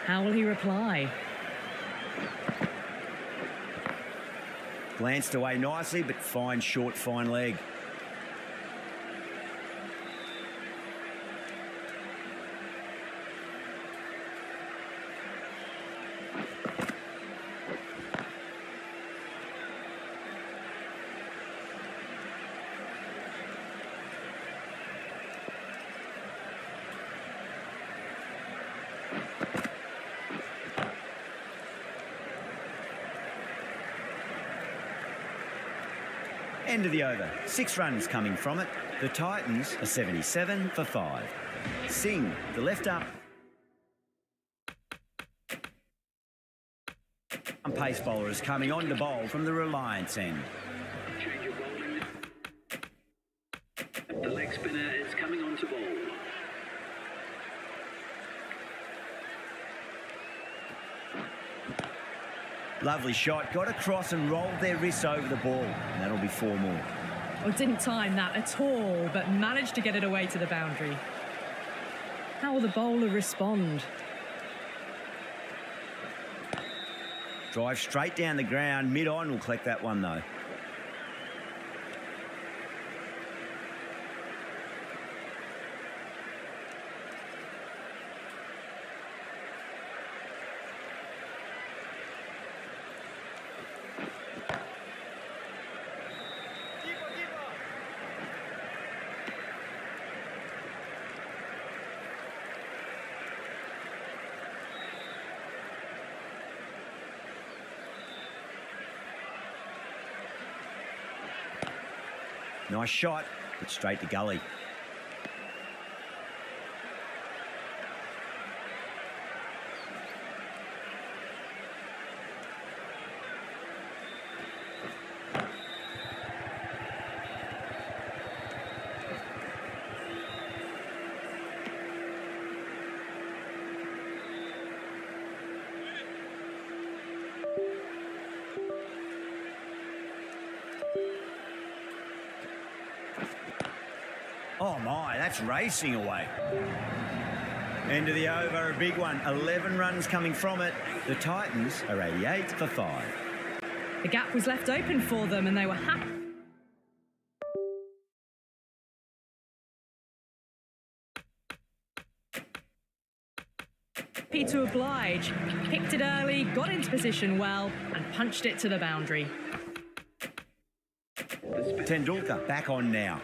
Speaker 2: How will he reply?
Speaker 1: Glanced away nicely, but fine short, fine leg. End of the over. 6 runs coming from it. The Titans are 77 for 5. Singh, the left up. Pace bowler is coming on to bowl from the Reliance end.
Speaker 5: Change of bowling. The leg spinner is coming on to bowl.
Speaker 1: Lovely shot. Got across and rolled their wrists over the ball. And that'll be 4 more.
Speaker 2: Oh, didn't time that at all, but managed to get it away to the boundary. How will the bowler respond?
Speaker 1: Drive straight down the ground. Mid-on will collect that one, though. Nice shot, but straight to gully. Oh my, that's racing away. End of the over, a big one. 11 runs coming from it. The Titans are 88 for 5.
Speaker 2: The gap was left open for them and they were happy to oblige. Picked it early, got into position well and punched it to the boundary.
Speaker 1: Tendulkar back on now.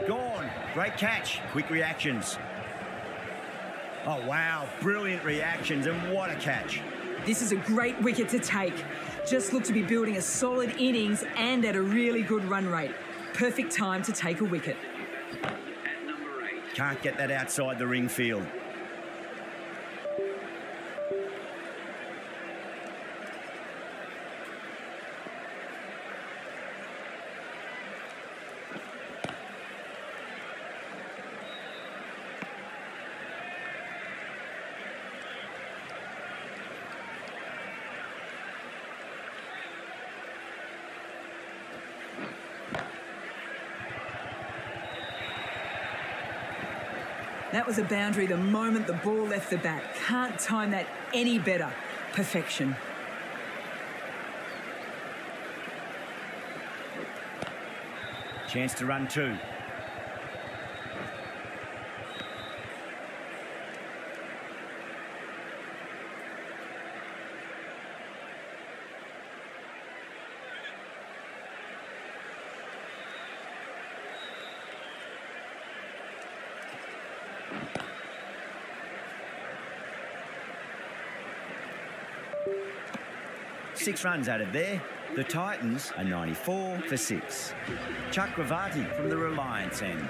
Speaker 1: Gone. Great catch. Quick reactions. Oh, wow. Brilliant reactions, and what a catch.
Speaker 3: This is a great wicket to take. Just looked to be building a solid innings and at a really good run rate. Perfect time to take a wicket.
Speaker 5: At number 8.
Speaker 1: Can't get that outside the ring field.
Speaker 3: That was a boundary the moment the ball left the bat. Can't time that any better. Perfection.
Speaker 1: Chance to run 2. Six runs out of there. The Titans are 94 for 6. Chakravarti from the Reliance end.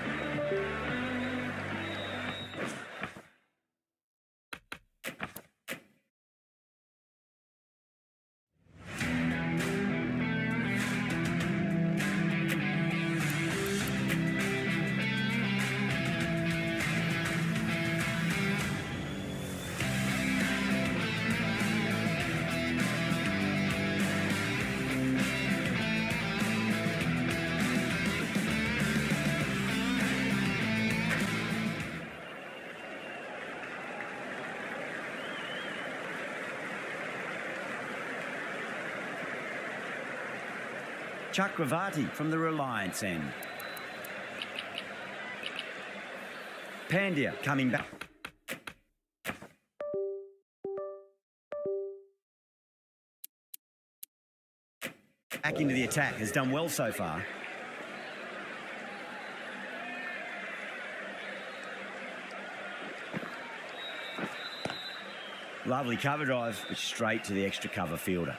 Speaker 1: Chakravarti from the Reliance end. Pandya coming back. Back into the attack, has done well so far. Lovely cover drive, but straight to the extra cover fielder.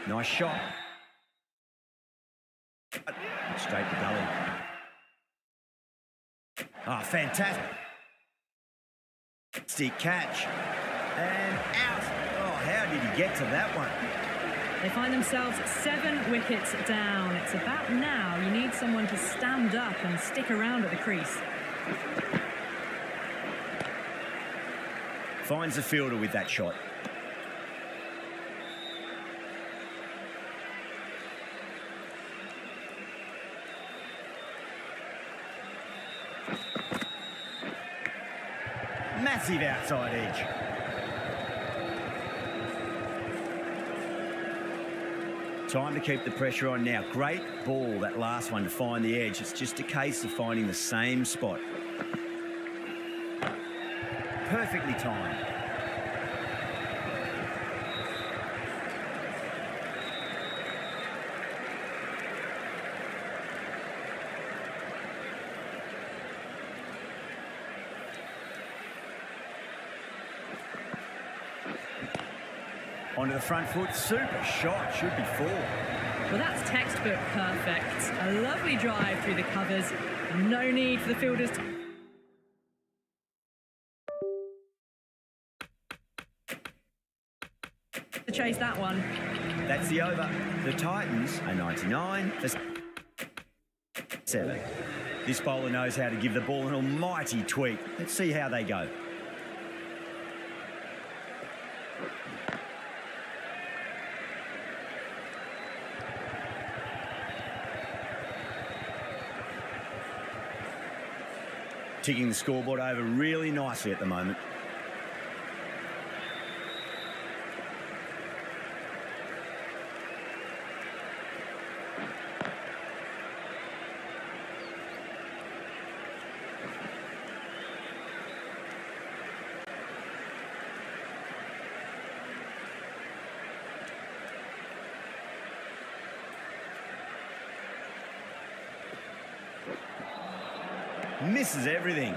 Speaker 1: Nice shot. Straight to gully. Oh, fantastic. Stick catch. And out. Oh, how did he get to that one?
Speaker 2: They find themselves 7 wickets down. It's about now you need someone to stand up and stick around at the crease.
Speaker 1: Finds the fielder with that shot. Massive outside edge. Time to keep the pressure on now. Great ball, that last one, to find the edge. It's just a case of finding the same spot. Perfectly timed. Onto the front foot, super shot, should be 4.
Speaker 2: Well, that's textbook perfect. A lovely drive through the covers. No need for the fielders to chase that one.
Speaker 1: That's the over. The Titans are 99 for 7. This bowler knows how to give the ball an almighty tweak. Let's see how they go. Ticking the scoreboard over really nicely at the moment. Misses everything.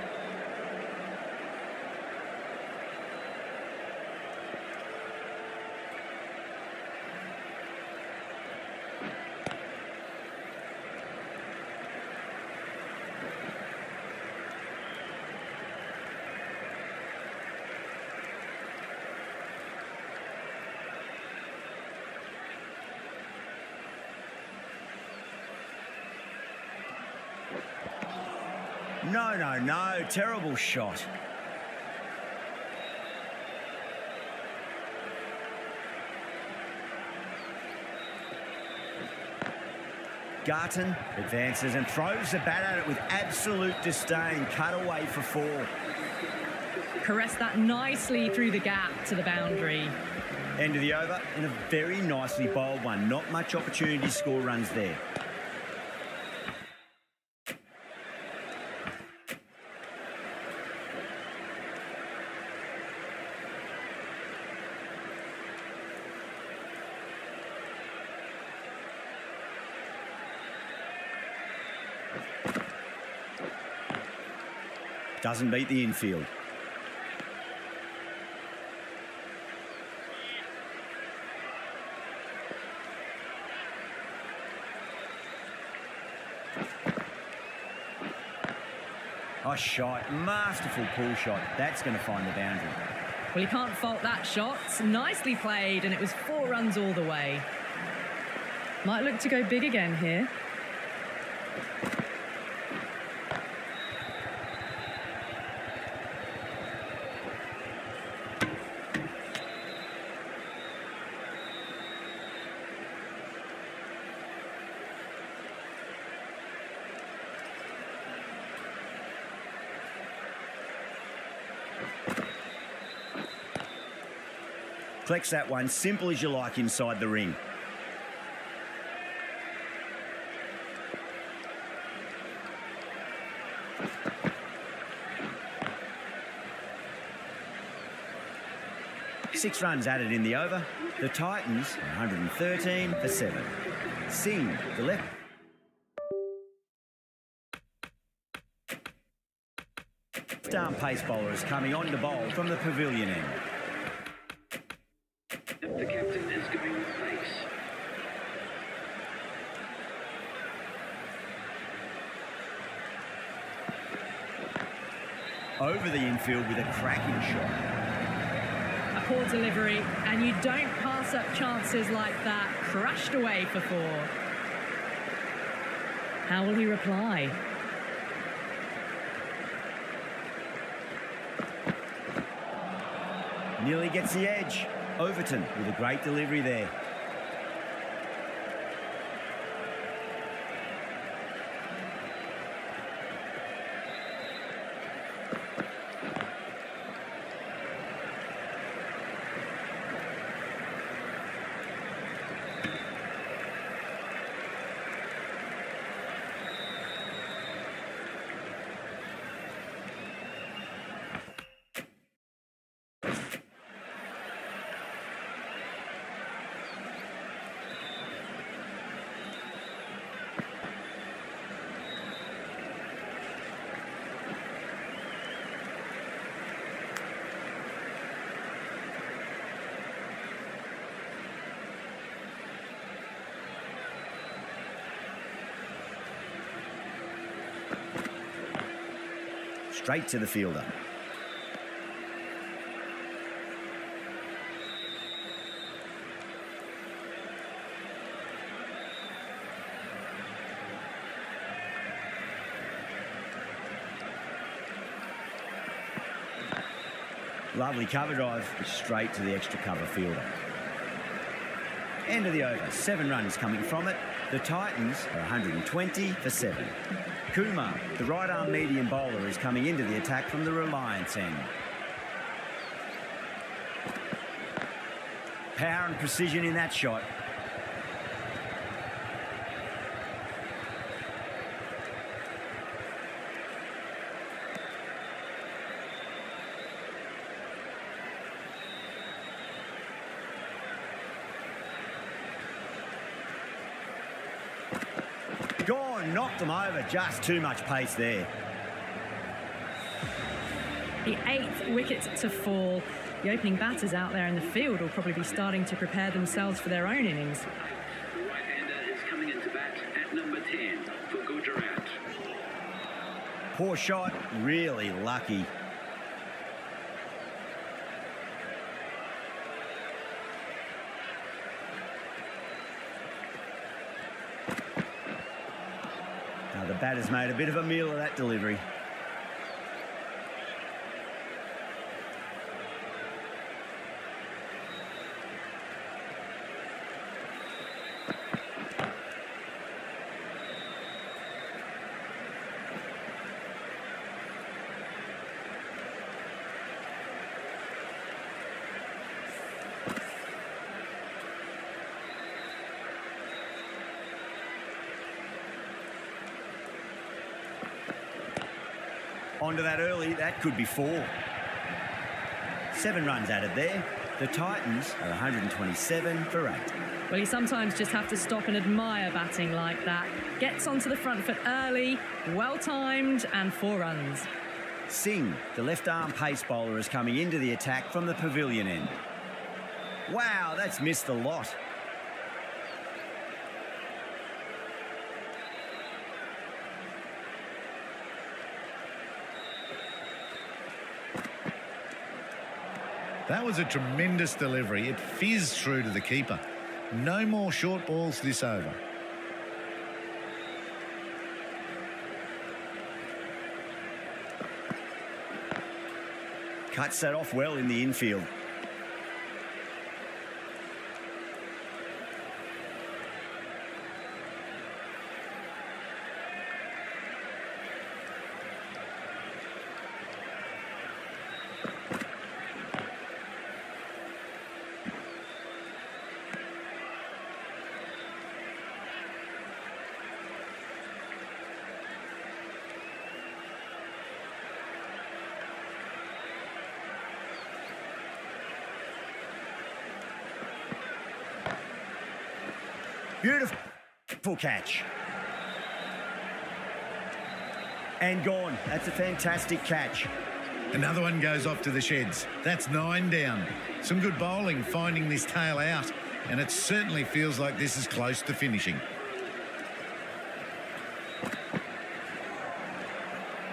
Speaker 1: No. Terrible shot. Garton advances and throws the bat at it with absolute disdain. Cut away for 4.
Speaker 2: Caress that nicely through the gap to the boundary.
Speaker 1: End of the over, and a very nicely bowled one. Not much opportunity to score runs there. Doesn't beat the infield. Oh, shot. Masterful pull shot. That's going to find the boundary.
Speaker 2: Well, you can't fault that shot. Nicely played, and it was 4 runs all the way. Might look to go big again here.
Speaker 1: Collects that one, simple as you like inside the ring. 6 runs added in the over. The Titans are 113 for 7. Singh, the left. Arm pace bowler is coming on to bowl from the pavilion end.
Speaker 5: The captain is going with pace.
Speaker 1: Over the infield with a cracking shot.
Speaker 2: A poor delivery, and you don't pass up chances like that. Crashed away for 4. How will he reply?
Speaker 1: Nearly gets the edge. Overton with a great delivery there. Straight to the fielder. Lovely cover drive, straight to the extra cover fielder. End of the over, 7 runs coming from it. The Titans are 120 for 7. Kumar, the right-arm medium bowler, is coming into the attack from the Reliance end. Power and precision in that shot. Gone, knocked them over, just too much pace there.
Speaker 2: The 8th wicket to fall. The opening batters out there in the field will probably be starting to prepare themselves for their own innings.
Speaker 5: The right-hander is coming into bat at number 10 for Gujarat.
Speaker 1: Poor shot, really lucky. Now the batter's made a bit of a meal of that delivery. Onto that early, that could be 4. 7 runs added there. The Titans are 127 for 8.
Speaker 2: Well, you sometimes just have to stop and admire batting like that. Gets onto the front foot early, well-timed, and 4 runs.
Speaker 1: Singh, the left-arm pace bowler, is coming into the attack from the pavilion end. Wow, that's missed a lot.
Speaker 6: That was a tremendous delivery. It fizzed through to the keeper. No more short balls this over.
Speaker 1: Cuts that off well in the infield. Beautiful catch. And gone. That's a fantastic catch.
Speaker 6: Another one goes off to the sheds. That's 9 down. Some good bowling finding this tail out, and it certainly feels like this is close to finishing.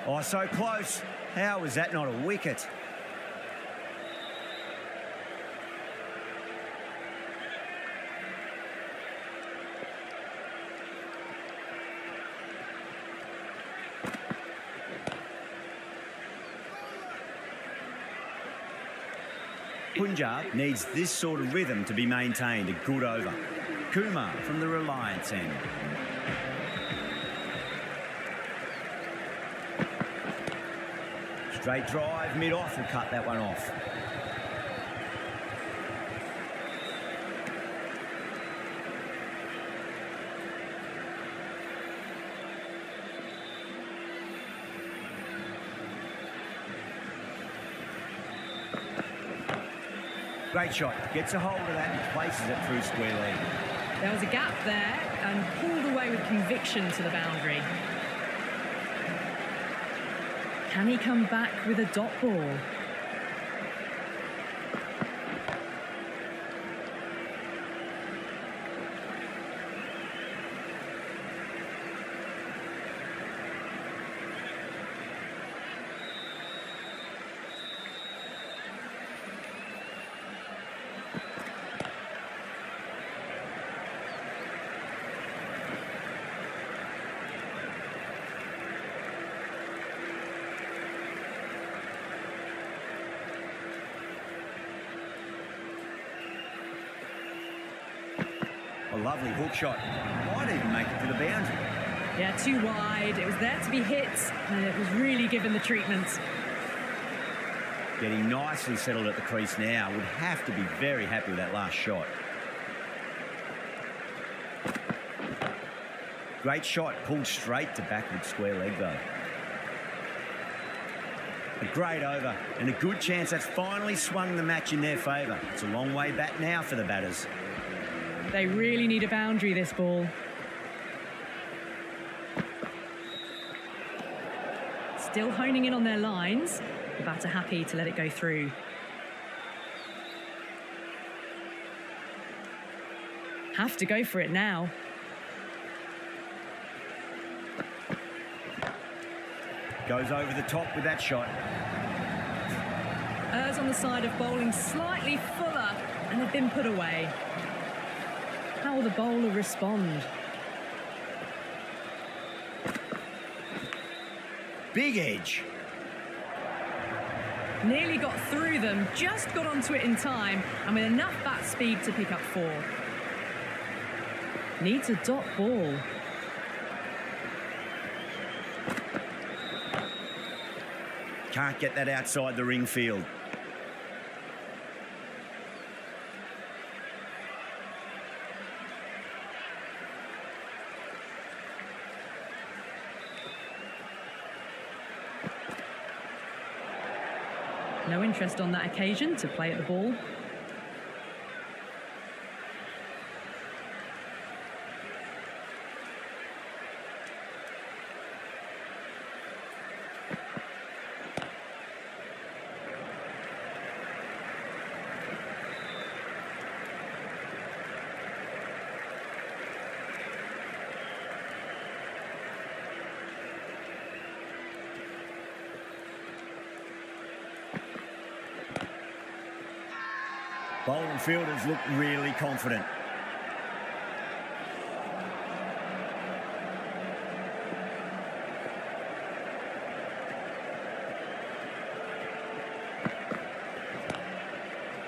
Speaker 1: Oh, so close. How was that not a wicket? Punjab needs this sort of rhythm to be maintained. A good over. Kumar from the Reliance end. Straight drive, mid-off, will cut that one off. Great shot. Gets a hold of that and places it through square leg.
Speaker 2: There was a gap there and pulled away with conviction to the boundary. Can he come back with a dot ball?
Speaker 1: A lovely hook shot. Might even make it to the boundary.
Speaker 2: Yeah, too wide. It was there to be hit, and it was really given the treatment.
Speaker 1: Getting nicely settled at the crease now. Would have to be very happy with that last shot. Great shot. Pulled straight to backward square leg, though. A great over and a good chance that's finally swung the match in their favour. It's a long way back now for the batters.
Speaker 2: They really need a boundary, this ball. Still honing in on their lines. The batter happy to let it go through. Have to go for it now.
Speaker 1: Goes over the top with that shot.
Speaker 2: Errs on the side of bowling slightly fuller and have been put away. How will the bowler respond?
Speaker 1: Big edge.
Speaker 2: Nearly got through them, just got onto it in time, and with enough bat speed to pick up 4. Needs a dot ball.
Speaker 1: Can't get that outside the ring field.
Speaker 2: No interest on that occasion to play at the ball.
Speaker 1: Bowling fielders look really confident.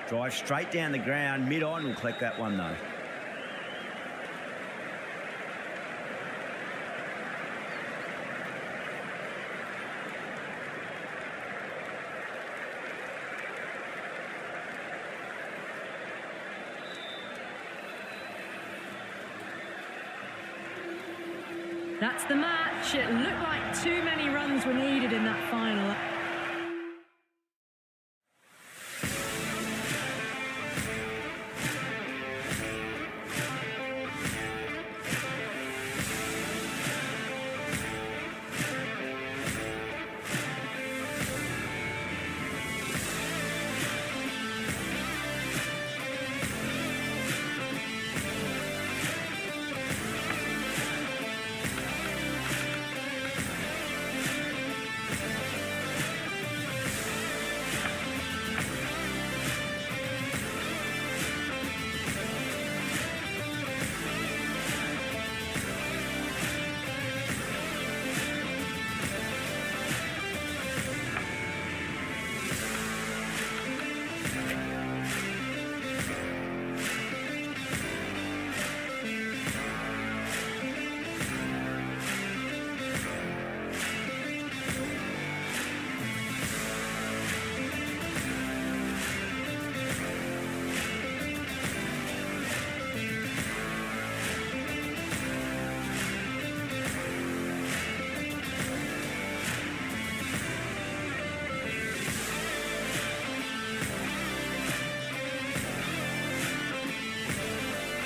Speaker 1: Drive straight down the ground, mid-on will collect that one though.
Speaker 2: That's the match. It looked like too many runs were needed in that final.